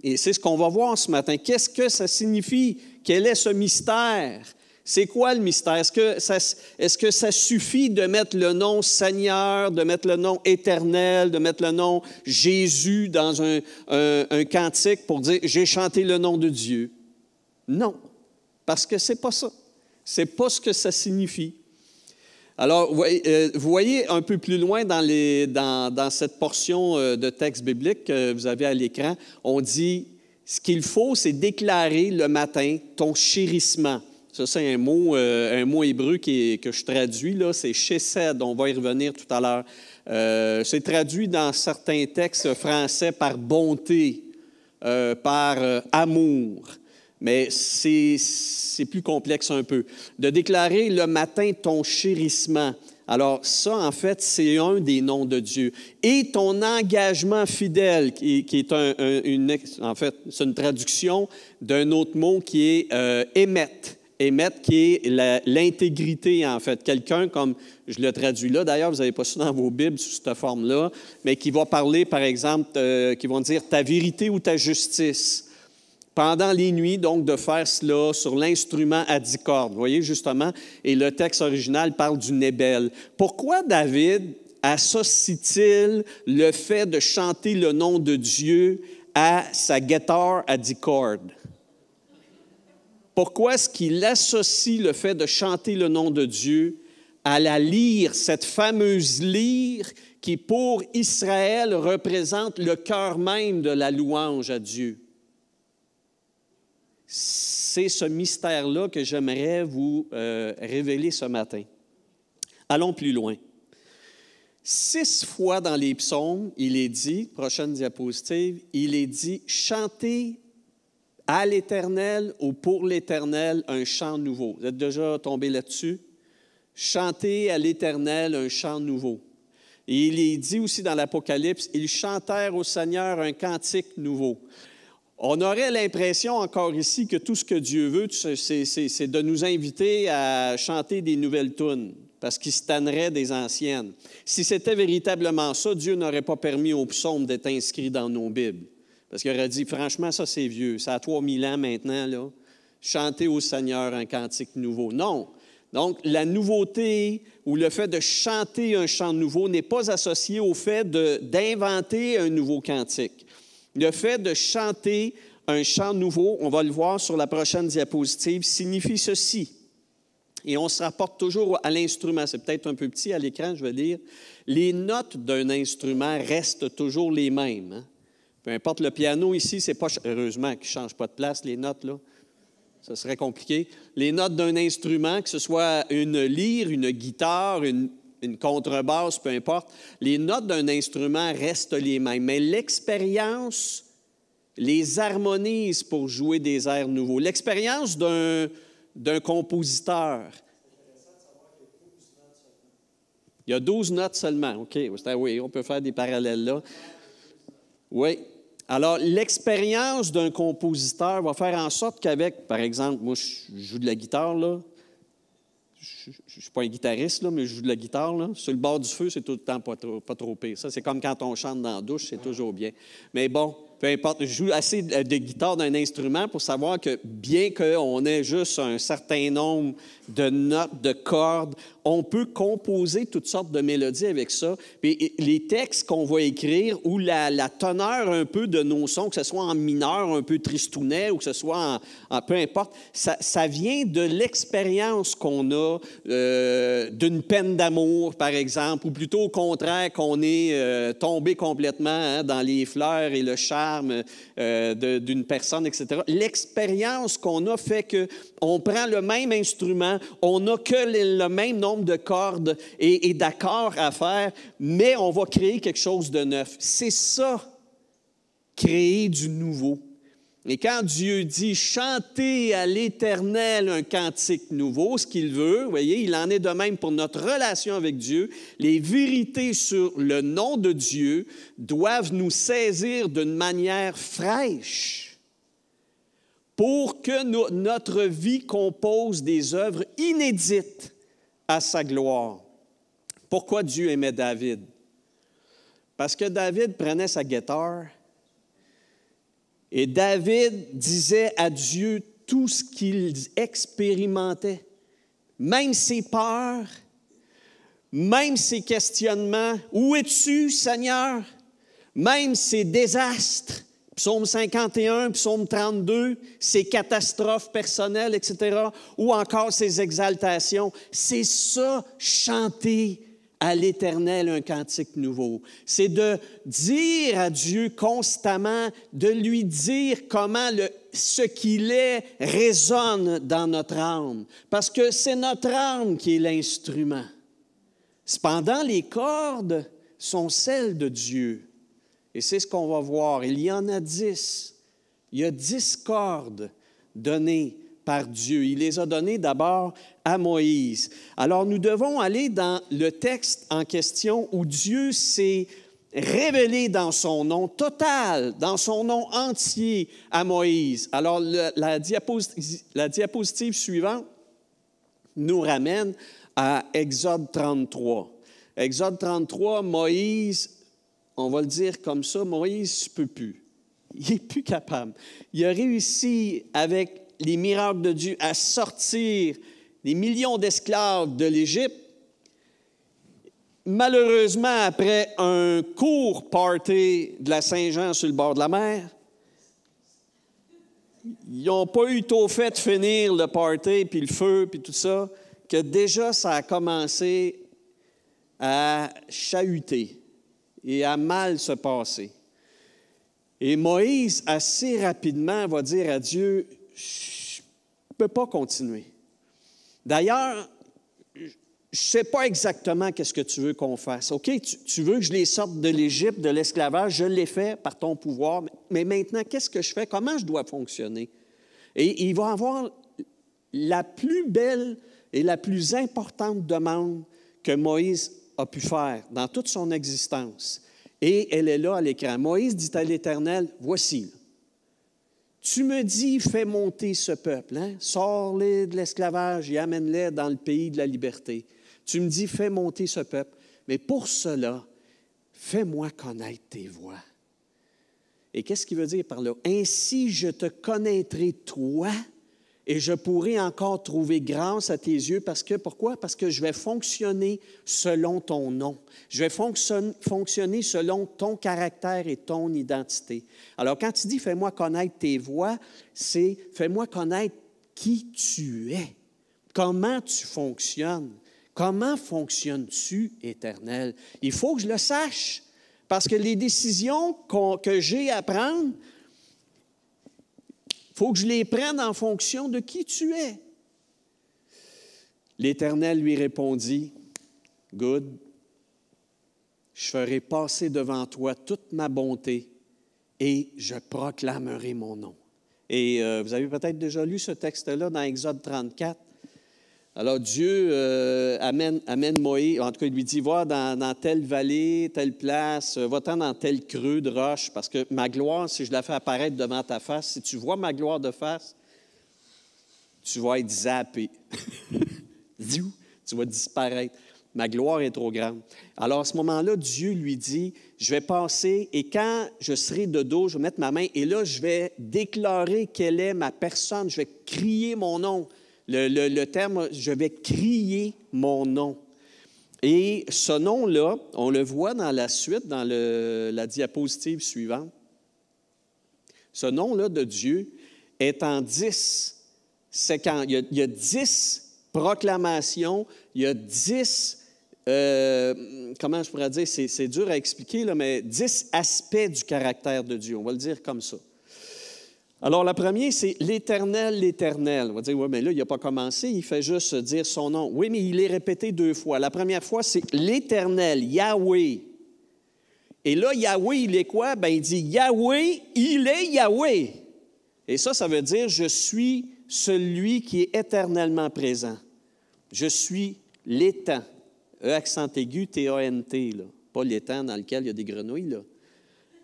Et c'est ce qu'on va voir ce matin. Qu'est-ce que ça signifie? Quel est ce mystère? C'est quoi le mystère? Est-ce que ça suffit de mettre le nom Seigneur, de mettre le nom Éternel, de mettre le nom Jésus dans un cantique pour dire « J'ai chanté le nom de Dieu ». Non, parce que ce n'est pas ça. Ce n'est pas ce que ça signifie. Alors, vous voyez un peu plus loin dans cette portion de texte biblique que vous avez à l'écran, on dit « Ce qu'il faut, c'est déclarer le matin ton chérissement ». Ça, c'est un mot hébreu que je traduis, là, c'est « chesed », on va y revenir tout à l'heure. C'est traduit dans certains textes français par « bonté », par « amour ». mais c'est plus complexe un peu. De déclarer le matin ton chérissement. Alors ça, en fait, c'est un des noms de Dieu. Et ton engagement fidèle, qui est en fait, c'est une traduction d'un autre mot qui est émettre. Émettre, qui est l'intégrité, en fait. Quelqu'un, comme je le traduis là, d'ailleurs, vous n'avez pas ça dans vos Bibles sous cette forme-là, mais qui va parler, par exemple, qui vont dire ta vérité ou ta justice. Pendant les nuits, donc, de faire cela sur l'instrument à 10 cordes. Vous voyez, justement, et le texte original parle du nébel. Pourquoi David associe-t-il le fait de chanter le nom de Dieu à sa guitare à 10 cordes? Pourquoi est-ce qu'il associe le fait de chanter le nom de Dieu à la lyre, cette fameuse lyre qui, pour Israël, représente le cœur même de la louange à Dieu? C'est ce mystère-là que j'aimerais vous révéler ce matin. Allons plus loin. 6 fois dans les psaumes, il est dit, prochaine diapositive, il est dit « Chantez à l'Éternel ou pour l'Éternel un chant nouveau ». Vous êtes déjà tombé là-dessus? Chantez à l'Éternel un chant nouveau. Et il est dit aussi dans l'Apocalypse, ils chantèrent au Seigneur un cantique nouveau. On aurait l'impression encore ici que tout ce que Dieu veut, c'est de nous inviter à chanter des nouvelles tunes, parce qu'il se tannerait des anciennes. Si c'était véritablement ça, Dieu n'aurait pas permis aux psaumes d'être inscrits dans nos Bibles. Parce qu'il aurait dit, franchement, ça c'est vieux, ça a 3000 ans maintenant, là. Chantez au Seigneur un cantique nouveau. Non. Donc, la nouveauté ou le fait de chanter un chant nouveau n'est pas associé au fait d'inventer un nouveau cantique. Le fait de chanter un chant nouveau, on va le voir sur la prochaine diapositive, signifie ceci. Et on se rapporte toujours à l'instrument. C'est peut-être un peu petit à l'écran, je vais lire. Les notes d'un instrument restent toujours les mêmes. Hein? Peu importe le piano ici, c'est pas heureusement qu'il ne change pas de place, les notes, là. Ça serait compliqué. Les notes d'un instrument, que ce soit une lyre, une guitare, une contrebasse, peu importe, les notes d'un instrument restent les mêmes. Mais l'expérience les harmonise pour jouer des airs nouveaux. L'expérience d'un compositeur. Il y a 12 notes seulement. OK, oui, on peut faire des parallèles là. Oui. Alors, l'expérience d'un compositeur va faire en sorte qu'avec, par exemple, moi, je joue de la guitare, là. Je ne suis pas un guitariste, là, mais je joue de la guitare. Là. Sur le bord du feu, c'est tout le temps pas trop pire. Ça, c'est comme quand on chante dans la douche, c'est toujours bien. Mais bon, peu importe, je joue assez de guitare d'un instrument pour savoir que bien qu'on ait juste un certain nombre de notes, de cordes, on peut composer toutes sortes de mélodies avec ça. Puis les textes qu'on va écrire ou la teneur un peu de nos sons, que ce soit en mineur, un peu tristounet, ou que ce soit en peu importe, ça vient de l'expérience qu'on a d'une peine d'amour, par exemple, ou plutôt au contraire qu'on est tombé complètement dans les fleurs et le charme d'une personne, etc. L'expérience qu'on a fait qu'on prend le même instrument, on n'a que le même nombre de cordes et d'accords à faire, mais on va créer quelque chose de neuf. C'est ça, créer du nouveau. Et quand Dieu dit « Chantez à l'Éternel un cantique nouveau », ce qu'il veut, vous voyez, il en est de même pour notre relation avec Dieu. Les vérités sur le nom de Dieu doivent nous saisir d'une manière fraîche pour que notre vie compose des œuvres inédites à sa gloire. Pourquoi Dieu aimait David? Parce que David prenait sa guitare et David disait à Dieu tout ce qu'il expérimentait, même ses peurs, même ses questionnements. Où es-tu, Seigneur? Même ses désastres. Psaume 51, Psaume 32, ses catastrophes personnelles, etc., ou encore ses exaltations. C'est ça, chanter à l'Éternel un cantique nouveau. C'est de dire à Dieu constamment, de lui dire comment ce qu'il est résonne dans notre âme. Parce que c'est notre âme qui est l'instrument. Cependant, les cordes sont celles de Dieu. Et c'est ce qu'on va voir. Il y en a 10. Il y a 10 cordes donnés par Dieu. Il les a donnés d'abord à Moïse. Alors, nous devons aller dans le texte en question où Dieu s'est révélé dans son nom total, dans son nom entier à Moïse. Alors, la diapositive suivante nous ramène à Exode 33. Exode 33, Moïse, on va le dire comme ça, Moïse ne peut plus. Il n'est plus capable. Il a réussi, avec les miracles de Dieu, à sortir des millions d'esclaves de l'Égypte. Malheureusement, après un court party de la Saint-Jean sur le bord de la mer, ils n'ont pas eu tôt fait de finir le party, puis le feu, puis tout ça, que déjà ça a commencé à chahuter et à mal se passer. Et Moïse, assez rapidement, va dire à Dieu, « Je ne peux pas continuer. D'ailleurs, je ne sais pas exactement qu'est-ce que tu veux qu'on fasse. OK, tu veux que je les sorte de l'Égypte, de l'esclavage, je l'ai fait par ton pouvoir, mais maintenant, qu'est-ce que je fais? Comment je dois fonctionner? » Et il va avoir la plus belle et la plus importante demande que Moïse a pu faire dans toute son existence. Et elle est là à l'écran. Moïse dit à l'Éternel, « Voici, tu me dis, fais monter ce peuple, hein? Sors-les de l'esclavage et amène-les dans le pays de la liberté. Tu me dis, fais monter ce peuple, mais pour cela, fais-moi connaître tes voies. » Et qu'est-ce qu'il veut dire par là? « Ainsi, je te connaîtrai toi, et je pourrai encore trouver grâce à tes yeux. » Parce que, pourquoi? Parce que je vais fonctionner selon ton nom. Je vais fonctionner selon ton caractère et ton identité. Alors, quand il dit « fais-moi connaître tes voies », c'est « fais-moi connaître qui tu es, comment tu fonctionnes, comment fonctionnes-tu, Éternel? » Il faut que je le sache, parce que les décisions que j'ai à prendre, il faut que je les prenne en fonction de qui tu es. L'Éternel lui répondit, « Good, je ferai passer devant toi toute ma bonté et je proclamerai mon nom. » Et vous avez peut-être déjà lu ce texte-là dans Exode 34. Alors Dieu amène Moïse, en tout cas il lui dit, « Va dans telle vallée, telle place, va-t'en dans tel creux de roche, parce que ma gloire, si je la fais apparaître devant ta face, si tu vois ma gloire de face, tu vas être zappé. Tu vas disparaître. Ma gloire est trop grande. » Alors à ce moment-là, Dieu lui dit, « Je vais passer et quand je serai de dos, je vais mettre ma main et là, je vais déclarer quelle est ma personne, je vais crier mon nom. » Le terme, je vais crier mon nom. Et ce nom-là, on le voit dans la suite, dans la diapositive suivante. Ce nom-là de Dieu est en 10 séquences. Il y a 10 proclamations, il y a 10, comment je pourrais dire, c'est dur à expliquer, là, mais 10 aspects du caractère de Dieu. On va le dire comme ça. Alors, la première, c'est l'Éternel, l'Éternel. On va dire, oui, mais là, il n'a pas commencé, il fait juste dire son nom. Oui, mais il est répété 2 fois. La première fois, c'est l'Éternel, Yahweh. Et là, Yahweh, il est quoi? Bien, il dit, Yahweh, il est Yahweh. Et ça veut dire, je suis celui qui est éternellement présent. Je suis l'étang. E accent aigu, T-A-N-T, là. Pas l'étang dans lequel il y a des grenouilles, là.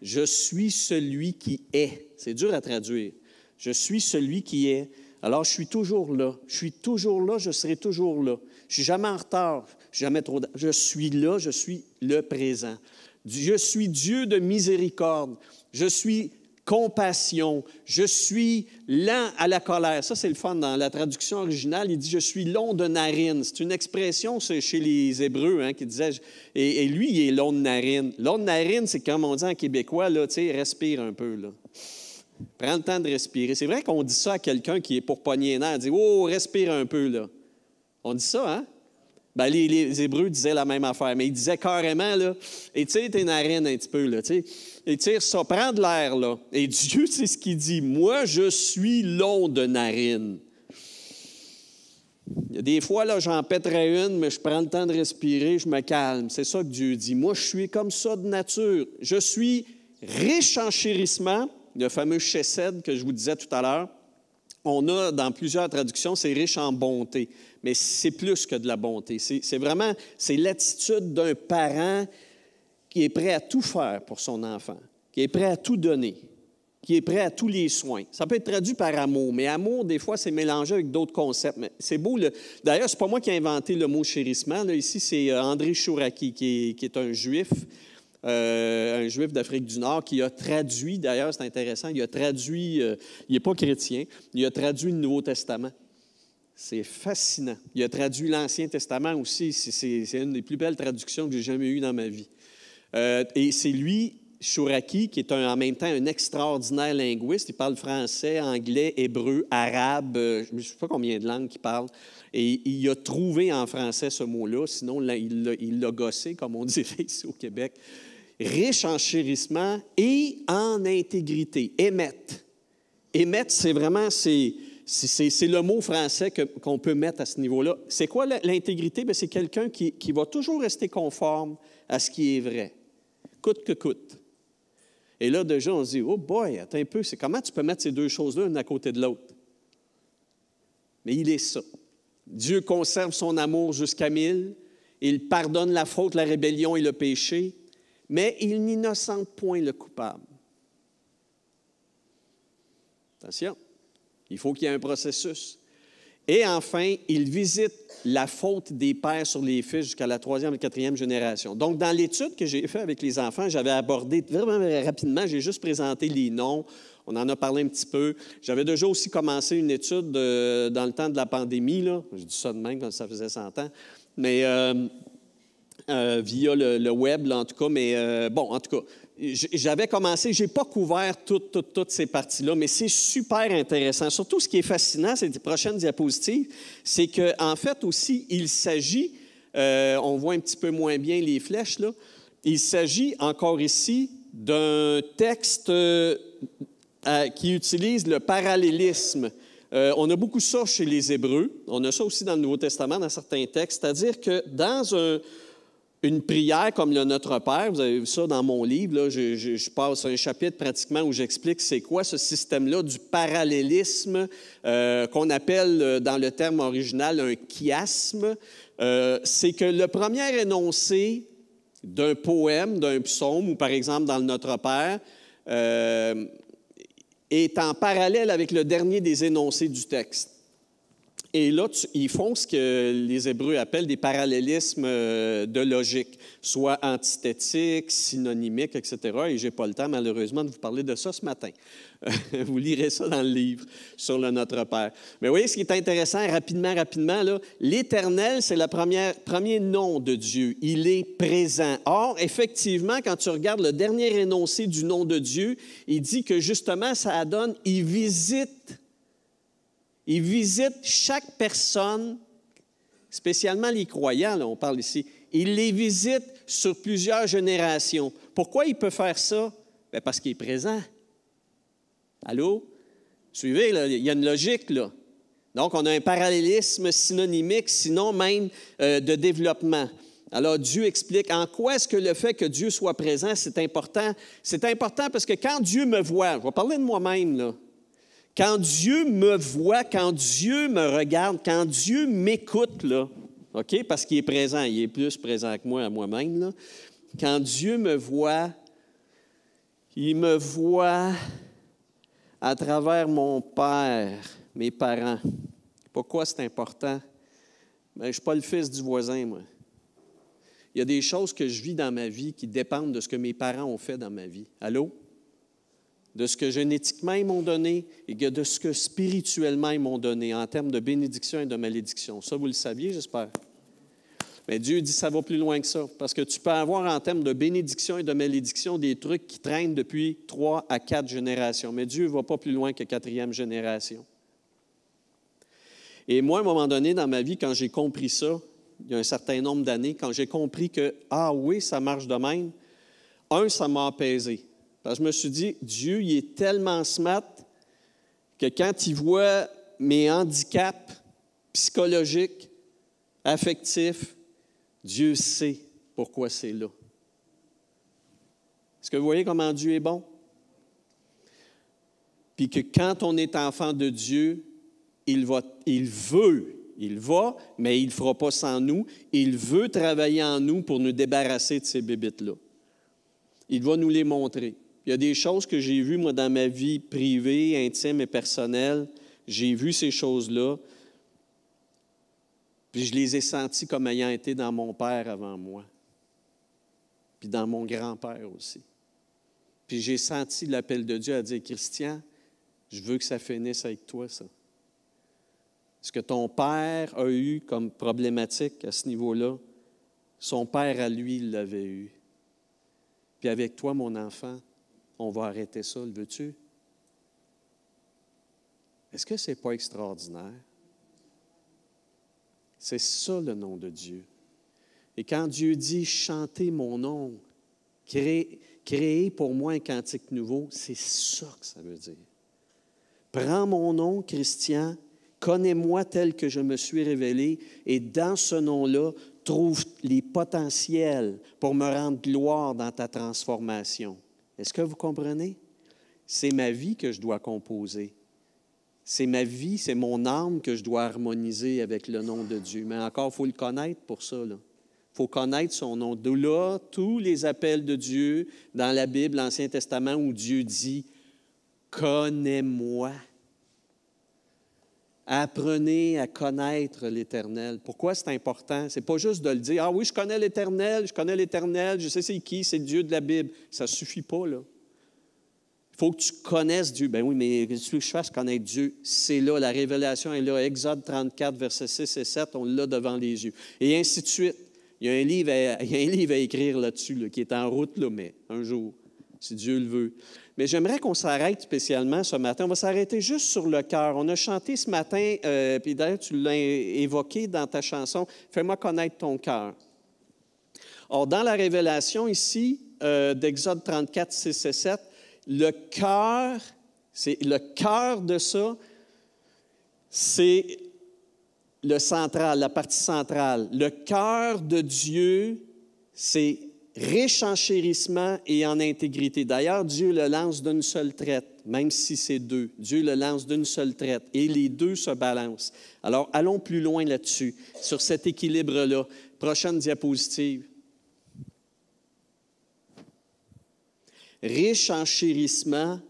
Je suis celui qui est. C'est dur à traduire. Je suis celui qui est. Alors, je suis toujours là. Je suis toujours là, je serai toujours là. Je ne suis jamais en retard, jamais trop. Je suis là, je suis le présent. Je suis Dieu de miséricorde. Je suis compassion. Je suis lent à la colère. Ça, c'est le fun. Dans la traduction originale, il dit « Je suis long de narine ». C'est une expression chez les Hébreux qui disait « Et lui, il est long de narine ». Long de narine, c'est comme on dit en québécois, là, tu sais, respire un peu. Là. Prends le temps de respirer. C'est vrai qu'on dit ça à quelqu'un qui est pour pogner les nerfs. Il dit « Oh, respire un peu. » là. On dit ça, hein? Ben, les Hébreux disaient la même affaire, mais ils disaient carrément, là, étire tes narines un petit peu, là, tu sais, étire ça, prends de l'air, là. Et Dieu, c'est ce qu'il dit, moi, je suis long de narines. Il y a des fois, là, j'en pèterais une, mais je prends le temps de respirer, je me calme. C'est ça que Dieu dit. Moi, je suis comme ça de nature. Je suis riche en chérissement, le fameux chesed que je vous disais tout à l'heure. on a dans plusieurs traductions, c'est riche en bonté. Mais c'est plus que de la bonté. C'est vraiment, c'est l'attitude d'un parent qui est prêt à tout faire pour son enfant, qui est prêt à tout donner, qui est prêt à tous les soins. Ça peut être traduit par amour, mais amour, des fois, c'est mélangé avec d'autres concepts. Mais c'est beau. D'ailleurs, c'est pas moi qui ai inventé le mot chérissement. Là, ici, c'est André Chouraki, qui est un juif d'Afrique du Nord, qui a traduit, d'ailleurs, c'est intéressant, il a traduit, il n'est pas chrétien, il a traduit le Nouveau Testament. C'est fascinant. Il a traduit l'Ancien Testament aussi. C'est une des plus belles traductions que j'ai jamais eues dans ma vie. Et c'est lui, Chouraki, qui est en même temps un extraordinaire linguiste. Il parle français, anglais, hébreu, arabe, je ne sais pas combien de langues il parle. Et il a trouvé en français ce mot-là, sinon il l'a gossé, comme on dirait ici au Québec. Riche en chérissement et en intégrité. Émette. Émette, c'est vraiment, c'est le mot français qu'on peut mettre à ce niveau-là. C'est quoi l'intégrité? Bien, c'est quelqu'un qui va toujours rester conforme à ce qui est vrai, coûte que coûte. Et là, déjà, on se dit, oh boy, attends un peu, c'est comment tu peux mettre ces deux choses-là l'une à côté de l'autre? Mais il est ça. Dieu conserve son amour jusqu'à 1000. Il pardonne la faute, la rébellion et le péché, mais il n'innocente point le coupable. Attention, il faut qu'il y ait un processus. Et enfin, il visite la faute des pères sur les fils jusqu'à la 3e et 4e génération. Donc, dans l'étude que j'ai faite avec les enfants, j'avais abordé vraiment rapidement, j'ai juste présenté les noms, on en a parlé un petit peu. J'avais déjà aussi commencé une étude dans le temps de la pandémie, là. Je dis ça de même quand ça faisait 100 ans, mais via le web, là, en tout cas. Mais bon, en tout cas, j'avais commencé, je n'ai pas couvert toutes ces parties-là, mais c'est super intéressant. Surtout, ce qui est fascinant, c'est les prochaines diapositives, c'est qu'en fait aussi, il s'agit, on voit un petit peu moins bien les flèches, là, il s'agit encore ici d'un texte qui utilise le parallélisme. On a beaucoup ça chez les Hébreux, on a ça aussi dans le Nouveau Testament, dans certains textes, c'est-à-dire que dans une prière comme le Notre Père, vous avez vu ça dans mon livre, là, je passe un chapitre pratiquement où j'explique c'est quoi ce système-là du parallélisme qu'on appelle dans le terme original un chiasme. C'est que le premier énoncé d'un poème, d'un psaume, ou par exemple dans le Notre Père, est en parallèle avec le dernier des énoncés du texte. Et là, ils font ce que les Hébreux appellent des parallélismes de logique, soit antithétiques, synonymiques, etc. Et je n'ai pas le temps, malheureusement, de vous parler de ça ce matin. Vous lirez ça dans le livre sur le Notre Père. Mais vous voyez, ce qui est intéressant, rapidement, là, l'Éternel, c'est le premier nom de Dieu. Il est présent. Or, effectivement, quand tu regardes le dernier énoncé du nom de Dieu, il dit que justement, ça donne, il visite chaque personne, spécialement les croyants, là, on parle ici. Il les visite sur plusieurs générations. Pourquoi il peut faire ça? Bien, parce qu'il est présent. Allô? Suivez, là, il y a une logique, là. Donc, on a un parallélisme synonymique, sinon même de développement. Alors, Dieu explique en quoi est-ce que le fait que Dieu soit présent, c'est important. C'est important parce que quand Dieu me voit, je vais parler de moi-même, là. Quand Dieu me voit, quand Dieu me regarde, quand Dieu m'écoute, là, OK? Parce qu'il est présent, il est plus présent que moi à moi-même, là. Quand Dieu me voit, il me voit à travers mon père, mes parents. Pourquoi c'est important? Bien, je ne suis pas le fils du voisin, moi. Il y a des choses que je vis dans ma vie qui dépendent de ce que mes parents ont fait dans ma vie. Allô? De ce que génétiquement ils m'ont donné et de ce que spirituellement ils m'ont donné en termes de bénédiction et de malédiction. Ça, vous le saviez, j'espère. Mais Dieu dit que ça va plus loin que ça, parce que tu peux avoir en termes de bénédiction et de malédiction des trucs qui traînent depuis 3 à 4 générations. Mais Dieu ne va pas plus loin que 4e génération. Et moi, à un moment donné, dans ma vie, quand j'ai compris ça, il y a un certain nombre d'années, quand j'ai compris que, ah oui, ça marche de même, ça m'a apaisé. Parce que je me suis dit, Dieu, il est tellement smart que quand il voit mes handicaps psychologiques, affectifs, Dieu sait pourquoi c'est là. Est-ce que vous voyez comment Dieu est bon? Puis que quand on est enfant de Dieu, il va, mais il ne le fera pas sans nous. Il veut travailler en nous pour nous débarrasser de ces bébites-là. Il va nous les montrer. Il y a des choses que j'ai vues, moi, dans ma vie privée, intime et personnelle. J'ai vu ces choses-là, puis je les ai senties comme ayant été dans mon père avant moi, puis dans mon grand-père aussi. Puis j'ai senti l'appel de Dieu à dire, Christian, je veux que ça finisse avec toi, ça. Ce que ton père a eu comme problématique à ce niveau-là, son père à lui, il l'avait eu. Puis avec toi, mon enfant, on va arrêter ça, le veux-tu? Est-ce que ce n'est pas extraordinaire? C'est ça le nom de Dieu. Et quand Dieu dit « chantez mon nom », créez pour moi un cantique nouveau, c'est ça que ça veut dire. Prends mon nom, Christian, connais-moi tel que je me suis révélé, et dans ce nom-là, trouve les potentiels pour me rendre gloire dans ta transformation. Est-ce que vous comprenez? C'est ma vie que je dois composer. C'est ma vie, c'est mon âme que je dois harmoniser avec le nom de Dieu. Mais encore, il faut le connaître pour ça. Il faut connaître son nom. De là, tous les appels de Dieu dans la Bible, l'Ancien Testament, où Dieu dit « Connais-moi ». Apprenez à connaître l'Éternel. Pourquoi c'est important? Ce n'est pas juste de le dire « Ah oui, je connais l'Éternel, je sais c'est qui, c'est le Dieu de la Bible ». Ça ne suffit pas, là. Il faut que tu connaisses Dieu. Ben oui, mais qu'est-ce que je fasse connaître Dieu? C'est là, la révélation est là. Exode 34, versets 6 et 7, on l'a devant les yeux. Et ainsi de suite. Il y a un livre à écrire là-dessus, là, qui est en route, là, mais un jour, si Dieu le veut. Mais j'aimerais qu'on s'arrête spécialement ce matin. On va s'arrêter juste sur le cœur. On a chanté ce matin, puis d'ailleurs, tu l'as évoqué dans ta chanson, « Fais-moi connaître ton cœur ». Or, dans la révélation ici, d'Exode 34, 6 et 7, le cœur de ça, c'est le central, la partie centrale. Le cœur de Dieu, c'est riche en chérissement et en intégrité. D'ailleurs, Dieu le lance d'une seule traite, même si c'est deux. Dieu le lance d'une seule traite et les deux se balancent. Alors, allons plus loin là-dessus, sur cet équilibre-là. Prochaine diapositive. Riche en chérissement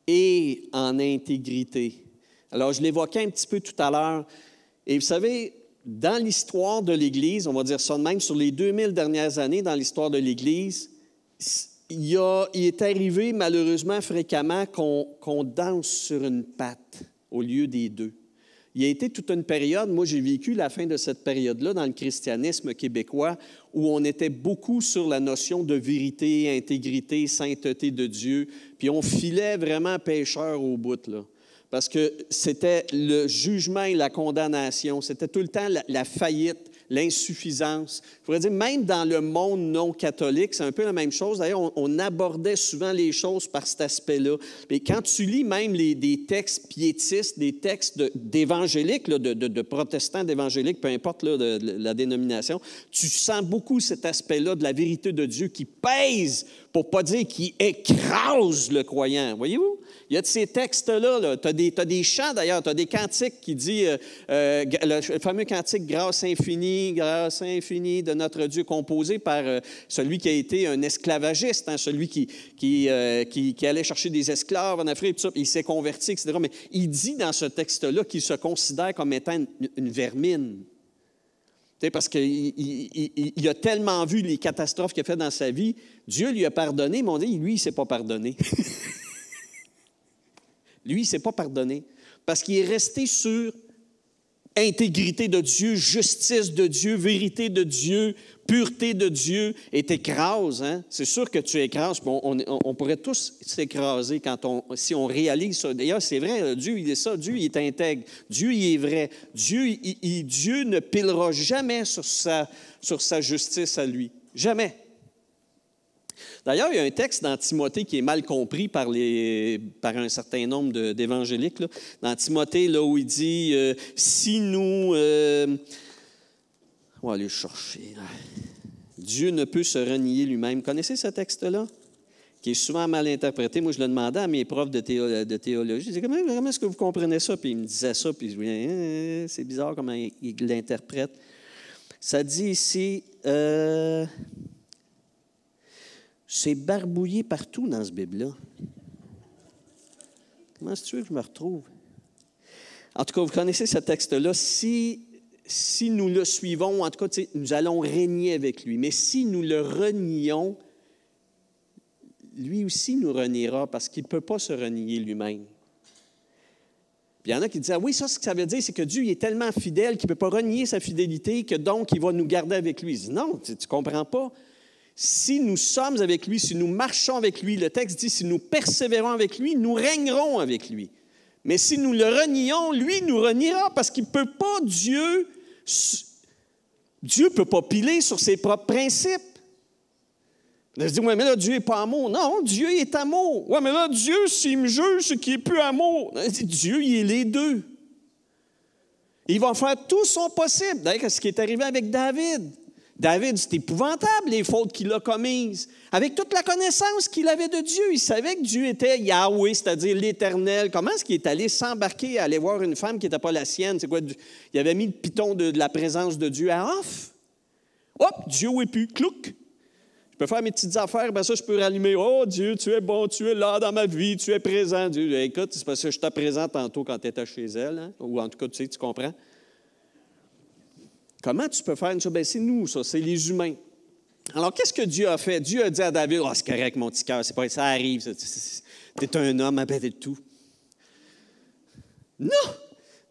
et en intégrité. Alors, je l'évoquais un petit peu tout à l'heure. Et vous savez, dans l'histoire de l'Église, on va dire ça de même, sur les 2000 dernières années dans l'histoire de l'Église, il est arrivé malheureusement fréquemment qu'on danse sur une patte au lieu des deux. Il y a été toute une période, moi j'ai vécu la fin de cette période-là dans le christianisme québécois, où on était beaucoup sur la notion de vérité, intégrité, sainteté de Dieu, puis on filait vraiment pécheur au bout, là. Parce que c'était le jugement et la condamnation, c'était tout le temps la faillite, l'insuffisance. Je pourrais dire, même dans le monde non catholique, c'est un peu la même chose. D'ailleurs, on abordait souvent les choses par cet aspect-là. Mais quand tu lis même des textes piétistes, des textes d'évangéliques, de protestants d'évangéliques, peu importe là, de la dénomination, tu sens beaucoup cet aspect-là de la vérité de Dieu qui pèse, pour ne pas dire qui écrase le croyant. Voyez-vous? Il y a de ces textes-là, -là, tu as des chants d'ailleurs, tu as des cantiques qui disent, le fameux cantique « Grâce infinie de notre Dieu » composé par celui qui a été un esclavagiste, hein, celui qui allait chercher des esclaves en Afrique, tout ça, il s'est converti, etc. Mais il dit dans ce texte-là qu'il se considère comme étant une vermine. Parce qu'il a tellement vu les catastrophes qu'il a faites dans sa vie, Dieu lui a pardonné, mais on dit, lui, il ne s'est pas pardonné. Lui, il ne s'est pas pardonné parce qu'il est resté sur intégrité de Dieu, justice de Dieu, vérité de Dieu, pureté de Dieu, et t'écrases. Hein? C'est sûr que tu écrases. On pourrait tous s'écraser si on réalise ça. D'ailleurs, c'est vrai, Dieu, il est ça. Dieu, il est intègre. Dieu, il est vrai. Dieu ne pilera jamais sur sa justice à lui. Jamais. D'ailleurs, il y a un texte dans Timothée qui est mal compris par un certain nombre d'évangéliques. Là. Dans Timothée, là, où il dit si nous... on va aller chercher. Dieu ne peut se renier lui-même. Connaissez ce texte-là? qui est souvent mal interprété. Moi, je le demandais à mes profs de théologie. Je disais, comment est-ce que vous comprenez ça? Puis ils me disaient ça, puis je disais, c'est bizarre comment ils l'interprètent. Ça dit ici, c'est barbouillé partout dans ce Bible-là. Comment est-ce que tu veux que je me retrouve? En tout cas, vous connaissez ce texte-là. Si nous le suivons, en tout cas, nous allons régner avec lui. Mais si nous le renions, lui aussi nous reniera parce qu'il ne peut pas se renier lui-même. Puis il y en a qui disent, oui, ça, ce que ça veut dire, c'est que Dieu il est tellement fidèle qu'il ne peut pas renier sa fidélité, que donc il va nous garder avec lui. Je dis, non, tu ne comprends pas. Si nous sommes avec lui, si nous marchons avec lui, le texte dit, si nous persévérons avec lui, nous régnerons avec lui. Mais si nous le renions, lui nous reniera parce qu'il ne peut pas, Dieu ne peut pas piler sur ses propres principes. On se dit, oui, mais là, Dieu n'est pas amour. Non, Dieu est amour. Oui, mais là, Dieu, s'il me juge, c'est qu'il n'est plus amour. Dieu, il est les deux. Il va faire tout son possible. D'ailleurs, ce qui est arrivé avec David. David, c'est épouvantable, les fautes qu'il a commises. Avec toute la connaissance qu'il avait de Dieu, il savait que Dieu était Yahweh, c'est-à-dire l'Éternel. Comment est-ce qu'il est allé s'embarquer à aller voir une femme qui n'était pas la sienne? C'est quoi? Il avait mis le piton de la présence de Dieu à off. Hop, Dieu n'est plus. Clouc. Je peux faire mes petites affaires, ben ça, je peux rallumer. Oh, Dieu, tu es bon, tu es là dans ma vie, tu es présent. Dieu, écoute, c'est parce que je t'ai présent tantôt quand tu étais chez elle, hein? Ou en tout cas, tu comprends. Comment tu peux faire une chose? Bien, c'est nous, ça, c'est les humains. Alors, qu'est-ce que Dieu a fait? Dieu a dit à David, c'est correct, mon petit cœur, c'est pas ça arrive, tu es un homme, appelle tout. Non!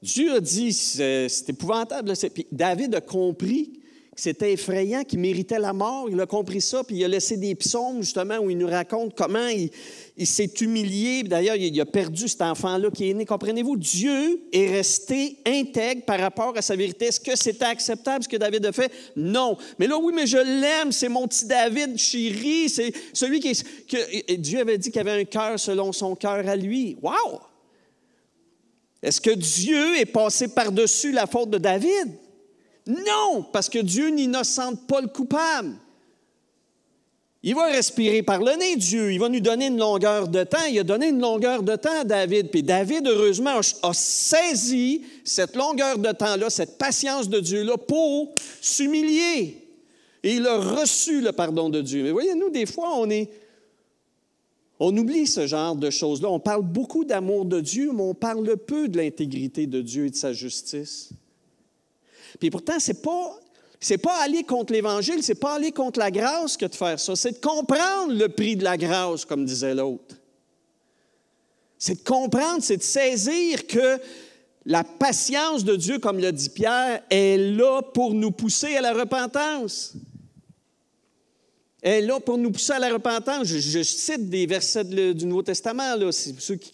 Dieu a dit, c'est épouvantable. Puis David a compris que c'était effrayant, qu'il méritait la mort. Il a compris ça, puis il a laissé des psaumes, justement, où il nous raconte comment il s'est humilié. D'ailleurs, il a perdu cet enfant-là qui est né. Comprenez-vous, Dieu est resté intègre par rapport à sa vérité. Est-ce que c'était acceptable ce que David a fait? Non. Mais là, oui, mais je l'aime, c'est mon petit David chéri, c'est celui que Dieu avait dit qu'il avait un cœur selon son cœur à lui. Wow! Est-ce que Dieu est passé par-dessus la faute de David? Non, parce que Dieu n'innocente pas le coupable. Il va respirer par le nez, Dieu. Il va nous donner une longueur de temps. Il a donné une longueur de temps à David. Puis David, heureusement, a saisi cette longueur de temps-là, cette patience de Dieu-là pour s'humilier. Et il a reçu le pardon de Dieu. Mais voyez, nous, des fois, on oublie ce genre de choses-là. On parle beaucoup d'amour de Dieu, mais on parle peu de l'intégrité de Dieu et de sa justice. Puis pourtant, c'est pas aller contre l'Évangile, c'est pas aller contre la grâce que de faire ça. C'est de comprendre le prix de la grâce, comme disait l'autre. C'est de comprendre, c'est de saisir que la patience de Dieu, comme l'a dit Pierre, est là pour nous pousser à la repentance. Elle est là pour nous pousser à la repentance. Je cite des versets du Nouveau Testament. Là, c'est ceux qui...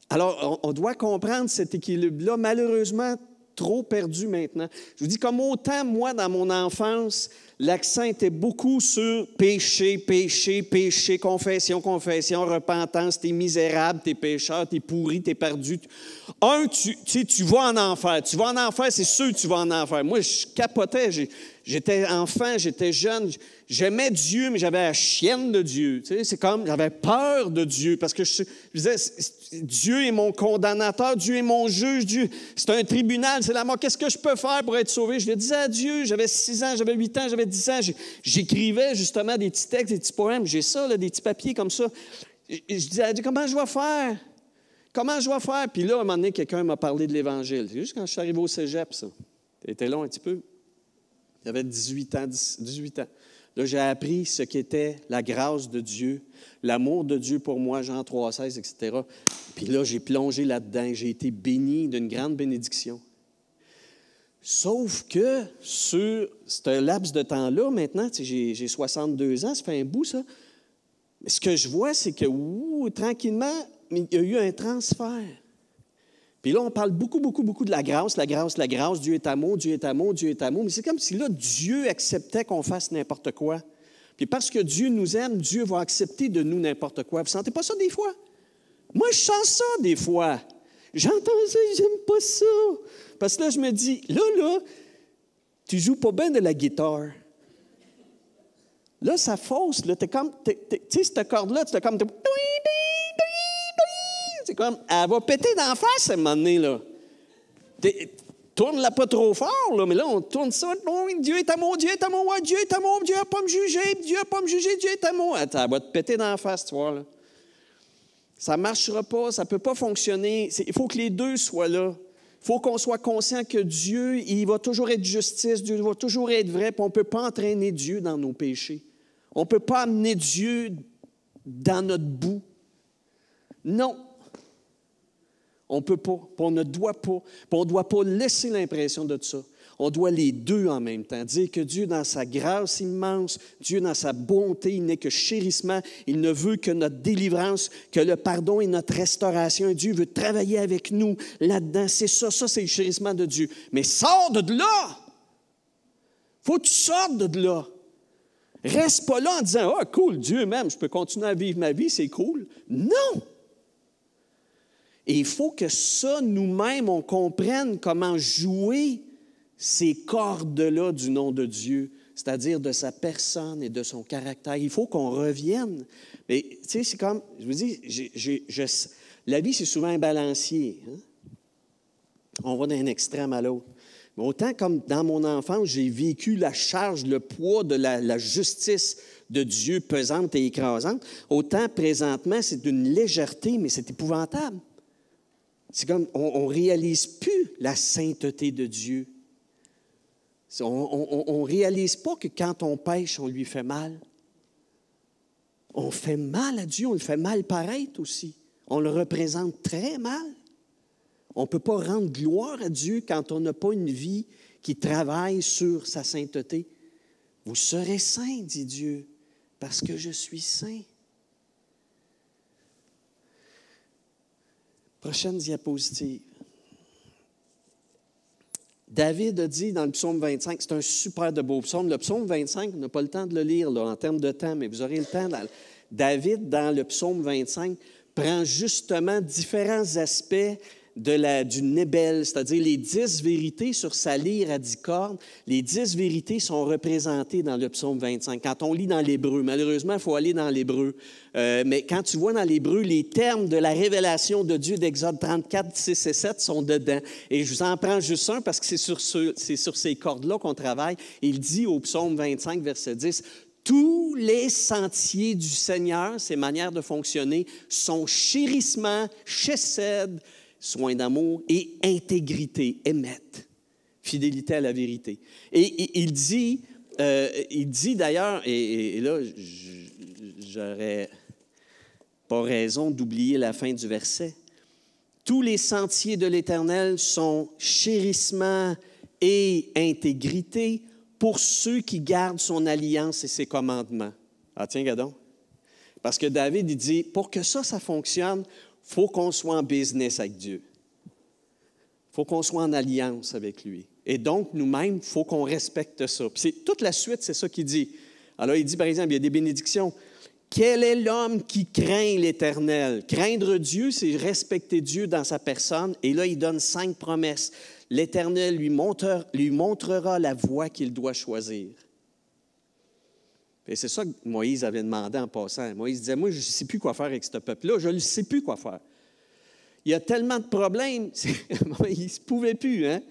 Alors, on doit comprendre cet équilibre-là. Malheureusement, trop perdu maintenant. Je vous dis, comme autant, moi, dans mon enfance, l'accent était beaucoup sur péché, péché, péché, confession, confession, repentance, t'es misérable, t'es pécheur, t'es pourri, t'es perdu. Tu vas en enfer. Tu vas en enfer, c'est sûr que tu vas en enfer. Moi, je capotais. J'étais enfant, j'étais jeune. J'aimais Dieu, mais j'avais la chienne de Dieu. Tu sais, c'est comme, j'avais peur de Dieu parce que je disais, Dieu est mon condamnateur, Dieu est mon juge, Dieu, c'est un tribunal, c'est la mort. Qu'est-ce que je peux faire pour être sauvé? Je le disais à Dieu, j'avais 6 ans, j'avais 8 ans, j'avais 10 ans. J'écrivais justement des petits textes, des petits poèmes. J'ai ça, là, des petits papiers comme ça. Je disais à Dieu, comment je vais faire? Comment je vais faire? Puis là, à un moment donné, quelqu'un m'a parlé de l'Évangile. C'est juste quand je suis arrivé au cégep, ça. C'était long un petit peu. J'avais 18 ans. Là, j'ai appris ce qu'était la grâce de Dieu, l'amour de Dieu pour moi, Jean 3,16, etc. Puis là, j'ai plongé là-dedans. J'ai été béni d'une grande bénédiction. Sauf que sur ce laps de temps-là, maintenant, j'ai 62 ans, ça fait un bout, ça. Mais ce que je vois, c'est que, tranquillement, il y a eu un transfert. Puis là, on parle beaucoup de la grâce, la grâce, la grâce. Dieu est amour, Dieu est amour, Dieu est amour. Mais c'est comme si là, Dieu acceptait qu'on fasse n'importe quoi. Puis parce que Dieu nous aime, Dieu va accepter de nous n'importe quoi. Vous ne sentez pas ça des fois? Moi, je sens ça des fois. J'entends ça, j'aime pas ça. Parce que là, je me dis, là, tu joues pas bien de la guitare. Là, ça fausse. Là, tu sais, cette corde-là, tu es comme... C'est comme... Elle va péter d'en face à un moment donné, là. Tourne-la pas trop fort, là, mais là, on tourne ça. Oh, Dieu est amour, Dieu est amour, Dieu est amour, Dieu n'a pas me juger, Dieu n'a pas me juger, Dieu est amour. Attends, elle va te péter d'en face, tu vois, là. Ça ne marchera pas, ça ne peut pas fonctionner. Il faut que les deux soient là. Il faut qu'on soit conscient que Dieu, il va toujours être justice, Dieu va toujours être vrai, puis on ne peut pas entraîner Dieu dans nos péchés. On ne peut pas amener Dieu dans notre boue. Non. On ne peut pas, puis on ne doit pas, puis on ne doit pas laisser l'impression de ça. On doit les deux en même temps. Dire que Dieu, dans sa grâce immense, Dieu, dans sa bonté, il n'est que chérissement. Il ne veut que notre délivrance, que le pardon et notre restauration. Dieu veut travailler avec nous là-dedans. C'est ça, c'est le chérissement de Dieu. Mais sors de là! Faut que tu sortes de là. Reste pas là en disant « Ah, cool, Dieu m'aime, je peux continuer à vivre ma vie, c'est cool. » Non! Et il faut que ça, nous-mêmes, on comprenne comment jouer ces cordes-là du nom de Dieu, c'est-à-dire de sa personne et de son caractère. Il faut qu'on revienne. Mais, tu sais, c'est comme, je vous dis, la vie, c'est souvent un balancier. Hein? On va d'un extrême à l'autre. Mais autant comme dans mon enfance, j'ai vécu la charge, le poids de la justice de Dieu pesante et écrasante, autant présentement, c'est d'une légèreté, mais c'est épouvantable. C'est comme, on ne réalise plus la sainteté de Dieu. On ne réalise pas que quand on pêche, on lui fait mal. On fait mal à Dieu, on le fait mal paraître aussi. On le représente très mal. On ne peut pas rendre gloire à Dieu quand on n'a pas une vie qui travaille sur sa sainteté. Vous serez saints, dit Dieu, parce que je suis saint. Prochaine diapositive. David a dit dans le psaume 25, c'est un super de beau psaume. Le psaume 25, on n'a pas le temps de le lire là, en termes de temps, mais vous aurez le temps. David, dans le psaume 25, prend justement différents aspects du Nébel, c'est-à-dire les 10 vérités sur sa lyre à 10 cordes. Les 10 vérités sont représentées dans le psaume 25. Quand on lit dans l'hébreu, malheureusement, il faut aller dans l'hébreu. Mais quand tu vois dans l'hébreu, les termes de la révélation de Dieu d'Exode 34, 6 et 7 sont dedans. Et je vous en prends juste un parce que c'est sur ces cordes-là qu'on travaille. Il dit au psaume 25, verset 10, « Tous les sentiers du Seigneur, ses manières de fonctionner, sont chérissement, chesed, soin d'amour et intégrité, émet, fidélité à la vérité. » Et il dit d'ailleurs, et là, j'aurais pas raison d'oublier la fin du verset, « Tous les sentiers de l'Éternel sont chérissement et intégrité pour ceux qui gardent son alliance et ses commandements. » Ah tiens, regardons. Parce que David, il dit, pour que ça fonctionne, il faut qu'on soit en business avec Dieu. Il faut qu'on soit en alliance avec lui. Et donc, nous-mêmes, il faut qu'on respecte ça. Puis toute la suite, c'est ça qu'il dit. Alors, il dit, par exemple, il y a des bénédictions. Quel est l'homme qui craint l'Éternel? Craindre Dieu, c'est respecter Dieu dans sa personne. Et là, il donne 5 promesses. L'Éternel lui montrera la voie qu'il doit choisir. Et c'est ça que Moïse avait demandé en passant. Moïse disait, moi, je ne sais plus quoi faire avec ce peuple-là. Je ne sais plus quoi faire. Il y a tellement de problèmes. Il ne se pouvait plus. Hein?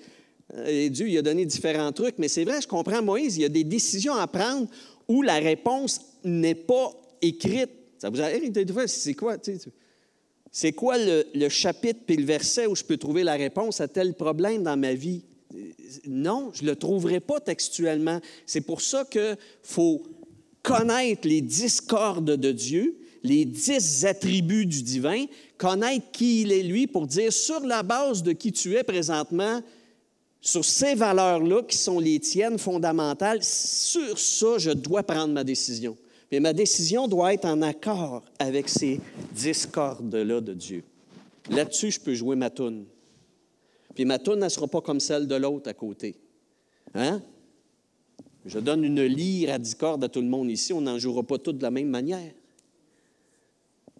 Et Dieu il a donné différents trucs. Mais c'est vrai, je comprends Moïse. Il y a des décisions à prendre où la réponse n'est pas écrite. Ça vous arrive des fois, c'est quoi? C'est quoi le chapitre puis le verset où je peux trouver la réponse à tel problème dans ma vie? Non, je ne le trouverai pas textuellement. C'est pour ça qu'il faut connaître les 10 cordes de Dieu, les 10 attributs du divin, connaître qui il est lui pour dire sur la base de qui tu es présentement, sur ces valeurs-là qui sont les tiennes fondamentales, sur ça, je dois prendre ma décision. Mais ma décision doit être en accord avec ces 10 cordes-là de Dieu. Là-dessus, je peux jouer ma toune. Puis ma toune, elle ne sera pas comme celle de l'autre à côté. Hein? Je donne une lyre à 10 cordes à tout le monde ici, on n'en jouera pas toutes de la même manière.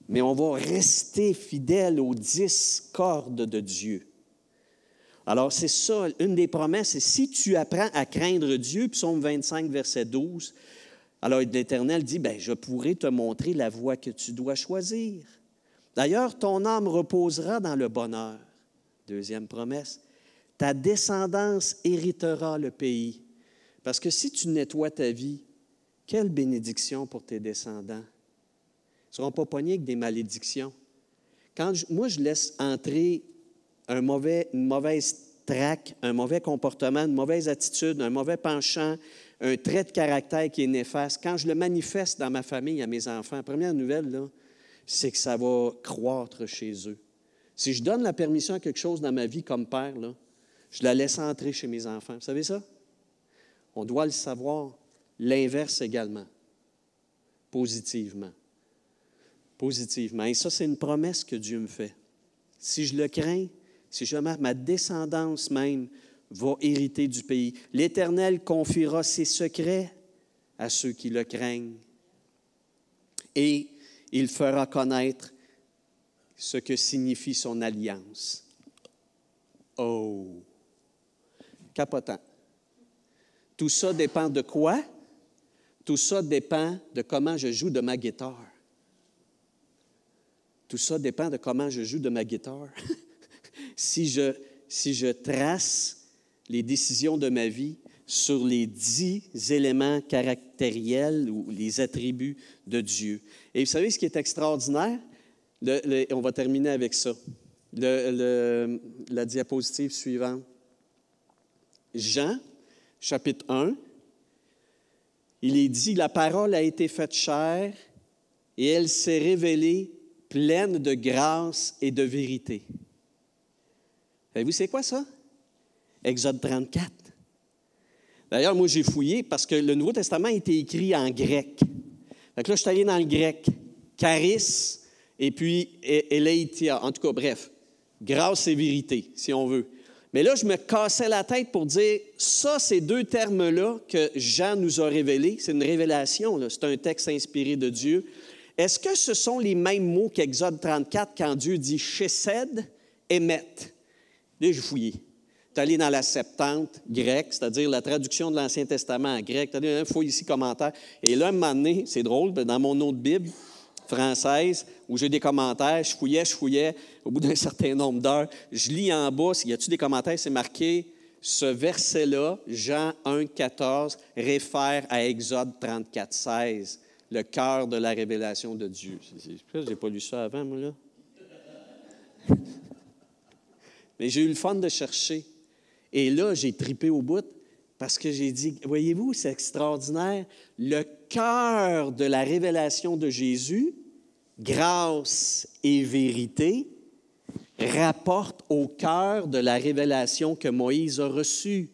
Mais on va rester fidèle aux 10 cordes de Dieu. Alors, c'est ça, une des promesses, c'est si tu apprends à craindre Dieu, psaume 25, verset 12, Alors l'Éternel dit, « Je pourrai te montrer la voie que tu dois choisir. D'ailleurs, ton âme reposera dans le bonheur. » Deuxième promesse. « Ta descendance héritera le pays. » Parce que si tu nettoies ta vie, quelle bénédiction pour tes descendants. Ils ne seront pas pognés avec des malédictions. Moi, je laisse entrer une mauvaise traque, un mauvais comportement, une mauvaise attitude, un mauvais penchant, un trait de caractère qui est néfaste. Quand je le manifeste dans ma famille, à mes enfants, la première nouvelle, là, c'est que ça va croître chez eux. Si je donne la permission à quelque chose dans ma vie comme père, là, je la laisse entrer chez mes enfants. Vous savez ça? On doit le savoir. L'inverse également. Positivement. Positivement. Et ça, c'est une promesse que Dieu me fait. Si je le crains, si jamais ma descendance même va hériter du pays, l'Éternel confiera ses secrets à ceux qui le craignent. Et il fera connaître ce que signifie son alliance. Oh! Capotant. Tout ça dépend de quoi? Tout ça dépend de comment je joue de ma guitare. Tout ça dépend de comment je joue de ma guitare. Si je trace les décisions de ma vie sur les 10 éléments caractériels ou les attributs de Dieu. Et vous savez ce qui est extraordinaire? On va terminer avec ça. La diapositive suivante. Jean, chapitre 1, il est dit, « La parole a été faite chair et elle s'est révélée pleine de grâce et de vérité. » Savez-vous, c'est quoi ça? Exode 34. D'ailleurs, moi, j'ai fouillé parce que le Nouveau Testament a été écrit en grec. Fait que là, je suis allé dans le grec. Charis et puis Eleitia. En tout cas, bref, grâce et vérité, si on veut. Mais là, je me cassais la tête pour dire, ça, ces deux termes-là que Jean nous a révélés, c'est une révélation, là, c'est un texte inspiré de Dieu. Est-ce que ce sont les mêmes mots qu'Exode 34 quand Dieu dit « chesed » et « met ». Là, j'ai fouillé. Tu es allé dans la Septante grecque, c'est-à-dire la traduction de l'Ancien Testament en grec. Tu as dit, fouille ici, commentaire. Et là, un moment donné, c'est drôle, dans mon autre Bible française, où j'ai des commentaires, je fouillais. Au bout d'un certain nombre d'heures, je lis en bas, y a-t-il des commentaires, c'est marqué, ce verset-là, Jean 1, 14, réfère à Exode 34, 16, le cœur de la révélation de Dieu. Je n'ai pas lu ça avant, moi, là. Mais j'ai eu le fun de chercher. Et là, j'ai tripé au bout parce que j'ai dit, voyez-vous, c'est extraordinaire. Le cœur de la révélation de Jésus, grâce et vérité, rapporte au cœur de la révélation que Moïse a reçue.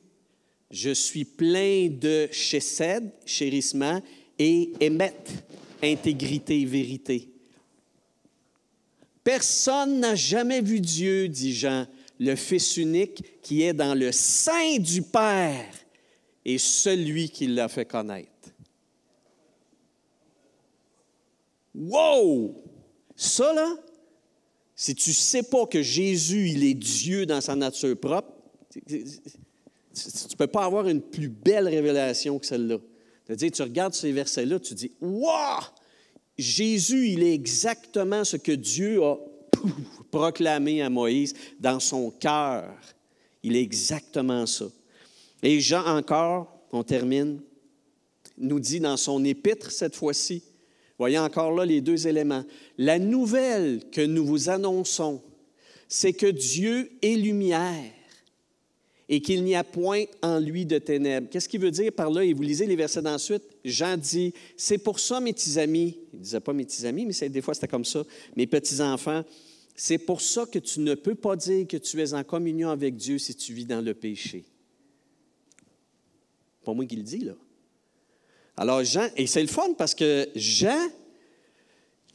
Je suis plein de chesed, chérissement, et émet, intégrité et vérité. Personne n'a jamais vu Dieu, dit Jean, le Fils unique qui est dans le sein du Père et celui qui l'a fait connaître. Wow! Ça, là, si tu ne sais pas que Jésus, il est Dieu dans sa nature propre, tu ne peux pas avoir une plus belle révélation que celle-là. C'est-à-dire, tu regardes ces versets-là, tu dis, « Wow! Jésus, il est exactement ce que Dieu a proclamé à Moïse dans son cœur. Il est exactement ça. » Et Jean encore, on termine, nous dit dans son épître cette fois-ci, voyez encore là les deux éléments. La nouvelle que nous vous annonçons, c'est que Dieu est lumière et qu'il n'y a point en lui de ténèbres. Qu'est-ce qu'il veut dire par là? Et vous lisez les versets d'ensuite. Jean dit, « C'est pour ça, mes petits amis, » il ne disait pas mes petits amis, mais des fois c'était comme ça, « Mes petits-enfants, c'est pour ça que tu ne peux pas dire que tu es en communion avec Dieu si tu vis dans le péché. » Pas moi qui le dis, là. Alors Jean, et c'est le fun parce que Jean,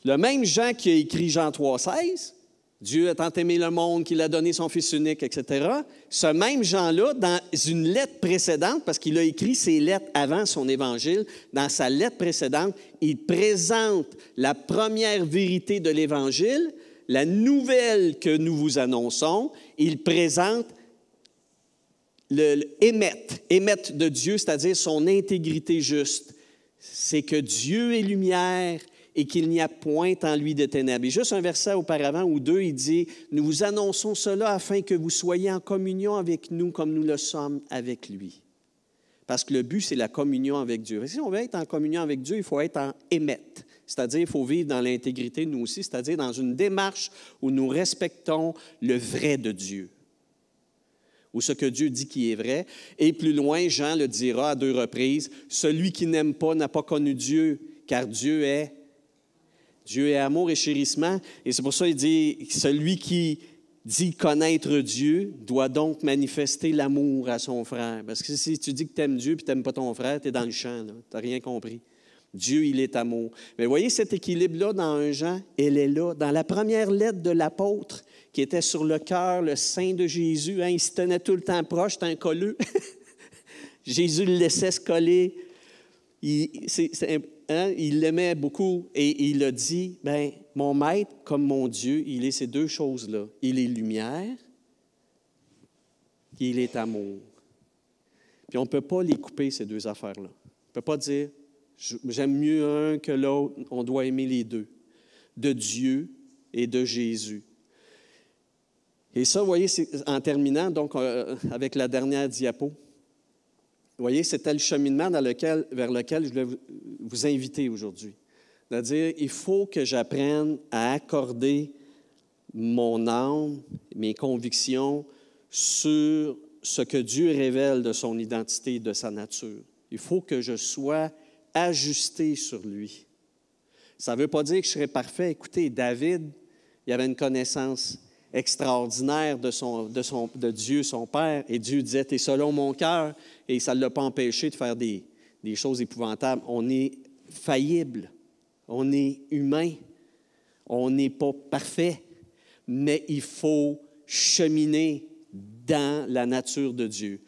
le même Jean qui a écrit Jean 3,16, Dieu a tant aimé le monde qu'il a donné son Fils unique, etc. Ce même Jean-là, dans une lettre précédente, parce qu'il a écrit ses lettres avant son évangile, dans sa lettre précédente, il présente la première vérité de l'évangile, la nouvelle que nous vous annonçons. Il présente l'émette de Dieu, c'est-à-dire son intégrité juste, c'est que Dieu est lumière et qu'il n'y a point en lui de ténèbres. Et juste un verset auparavant ou deux, il dit, « Nous vous annonçons cela afin que vous soyez en communion avec nous comme nous le sommes avec lui. » Parce que le but, c'est la communion avec Dieu. Et si on veut être en communion avec Dieu, il faut être en émette. C'est-à-dire, il faut vivre dans l'intégrité, nous aussi, c'est-à-dire dans une démarche où nous respectons le vrai de Dieu, ou ce que Dieu dit qui est vrai. Et plus loin, Jean le dira à 2 reprises, « Celui qui n'aime pas n'a pas connu Dieu, car Dieu est amour et chérissement. » Et c'est pour ça qu'il dit, « Celui qui dit connaître Dieu doit donc manifester l'amour à son frère. » Parce que si tu dis que tu aimes Dieu et tu n'aimes pas ton frère, tu es dans le champ, tu n'as rien compris. Dieu, il est amour. Mais voyez cet équilibre-là dans 1 Jean, elle est là. Dans la première lettre de l'apôtre, qui était sur le cœur, le sein de Jésus, il se tenait tout le temps proche, c'était un colleux. Jésus le laissait se coller. Il l'aimait beaucoup et il a dit, « Bien, mon maître comme mon Dieu, il est ces deux choses-là. Il est lumière et il est amour. » Puis on ne peut pas les couper, ces deux affaires-là. On ne peut pas dire, j'aime mieux un que l'autre. On doit aimer les deux, de Dieu et de Jésus. Et ça, vous voyez, en terminant, donc, avec la dernière diapo, vous voyez, c'était le cheminement vers lequel je voulais vous inviter aujourd'hui. C'est-à-dire, il faut que j'apprenne à accorder mon âme, mes convictions sur ce que Dieu révèle de son identité et de sa nature. Il faut que je sois ajusté sur lui. Ça ne veut pas dire que je serai parfait. Écoutez, David, il avait une connaissance extraordinaire de Dieu, son Père, et Dieu disait, « T'es selon mon cœur », et ça ne l'a pas empêché de faire des choses épouvantables. On est faillible, on est humain, on n'est pas parfait, mais il faut cheminer dans la nature de Dieu.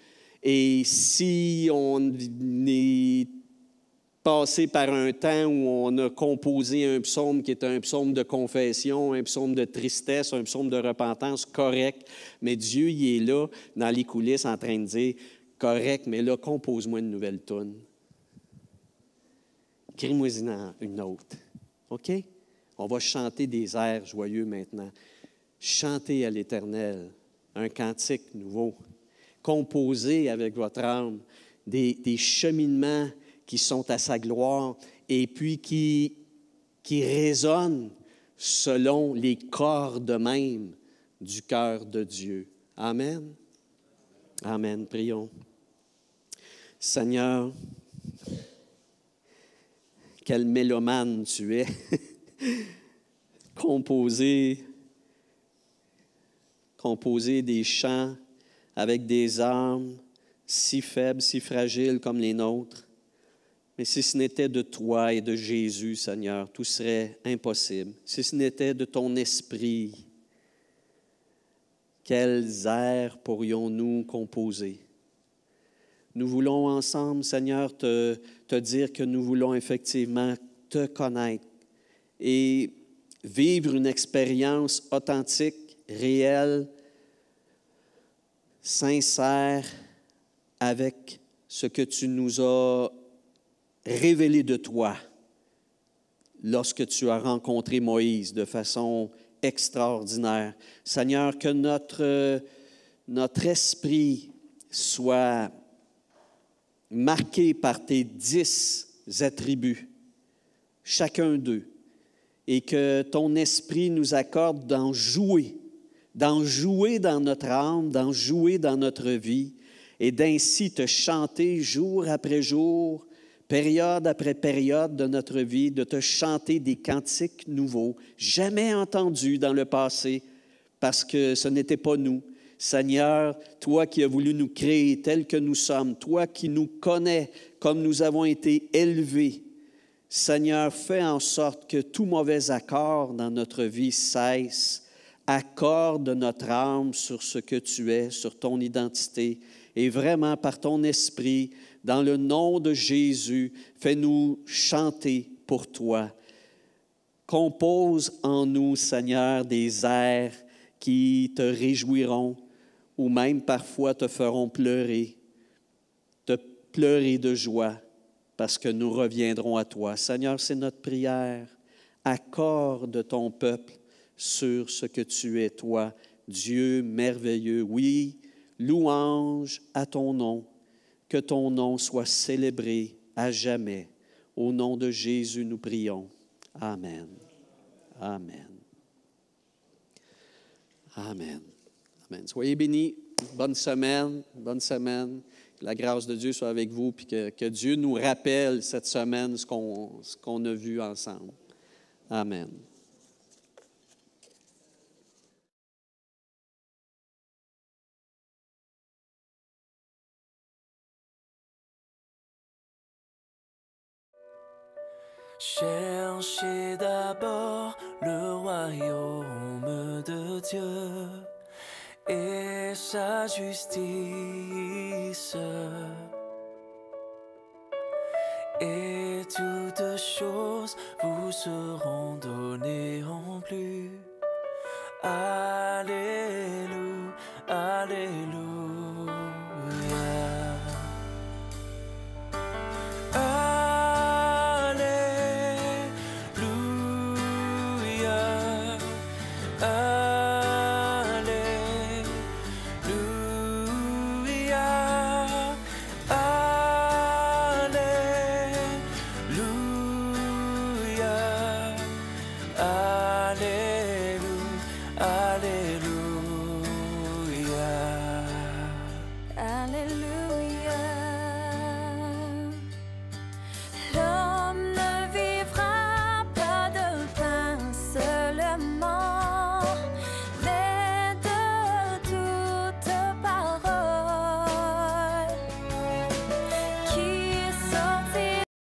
Et si on est passé par un temps où on a composé un psaume qui est un psaume de confession, un psaume de tristesse, un psaume de repentance, correct, mais Dieu, il est là, dans les coulisses, en train de dire, correct, mais là, compose-moi une nouvelle toune. Écris-moi-en une autre. OK? On va chanter des airs joyeux maintenant. Chantez à l'Éternel un cantique nouveau. Composez avec votre âme des cheminements qui sont à sa gloire et puis qui résonnent selon les cordes mêmes du cœur de Dieu. Amen. Amen. Prions. Seigneur, quel mélomane tu es. Composer des chants avec des âmes si faibles, si fragiles comme les nôtres. Mais si ce n'était de toi et de Jésus, Seigneur, tout serait impossible. Si ce n'était de ton esprit, quels airs pourrions-nous composer? Nous voulons ensemble, Seigneur, te dire que nous voulons effectivement te connaître et vivre une expérience authentique, réelle, sincère, avec ce que tu nous as révélé de toi lorsque tu as rencontré Moïse de façon extraordinaire. Seigneur, que notre esprit soit marqué par tes 10 attributs, chacun d'eux, et que ton esprit nous accorde d'en jouer dans notre âme, d'en jouer dans notre vie, et d'ainsi te chanter jour après jour, période après période de notre vie, de te chanter des cantiques nouveaux, jamais entendus dans le passé, parce que ce n'était pas nous. Seigneur, toi qui as voulu nous créer tels que nous sommes, toi qui nous connais comme nous avons été élevés, Seigneur, fais en sorte que tout mauvais accord dans notre vie cesse. Accorde notre âme sur ce que tu es, sur ton identité, et vraiment par ton esprit, dans le nom de Jésus, fais-nous chanter pour toi. Compose en nous, Seigneur, des airs qui te réjouiront ou même parfois te feront pleurer de joie, parce que nous reviendrons à toi. Seigneur, c'est notre prière. Accorde ton peuple sur ce que tu es, toi, Dieu merveilleux. Oui, louange à ton nom, que ton nom soit célébré à jamais. Au nom de Jésus, nous prions. Amen. Amen. Amen. Amen. Soyez bénis. Bonne semaine. Bonne semaine. Que la grâce de Dieu soit avec vous, puis que Dieu nous rappelle cette semaine ce qu'on a vu ensemble. Amen.
Cherchez d'abord le royaume de Dieu et sa justice, et toutes choses vous seront données en plus. Alléluia, Alléluia.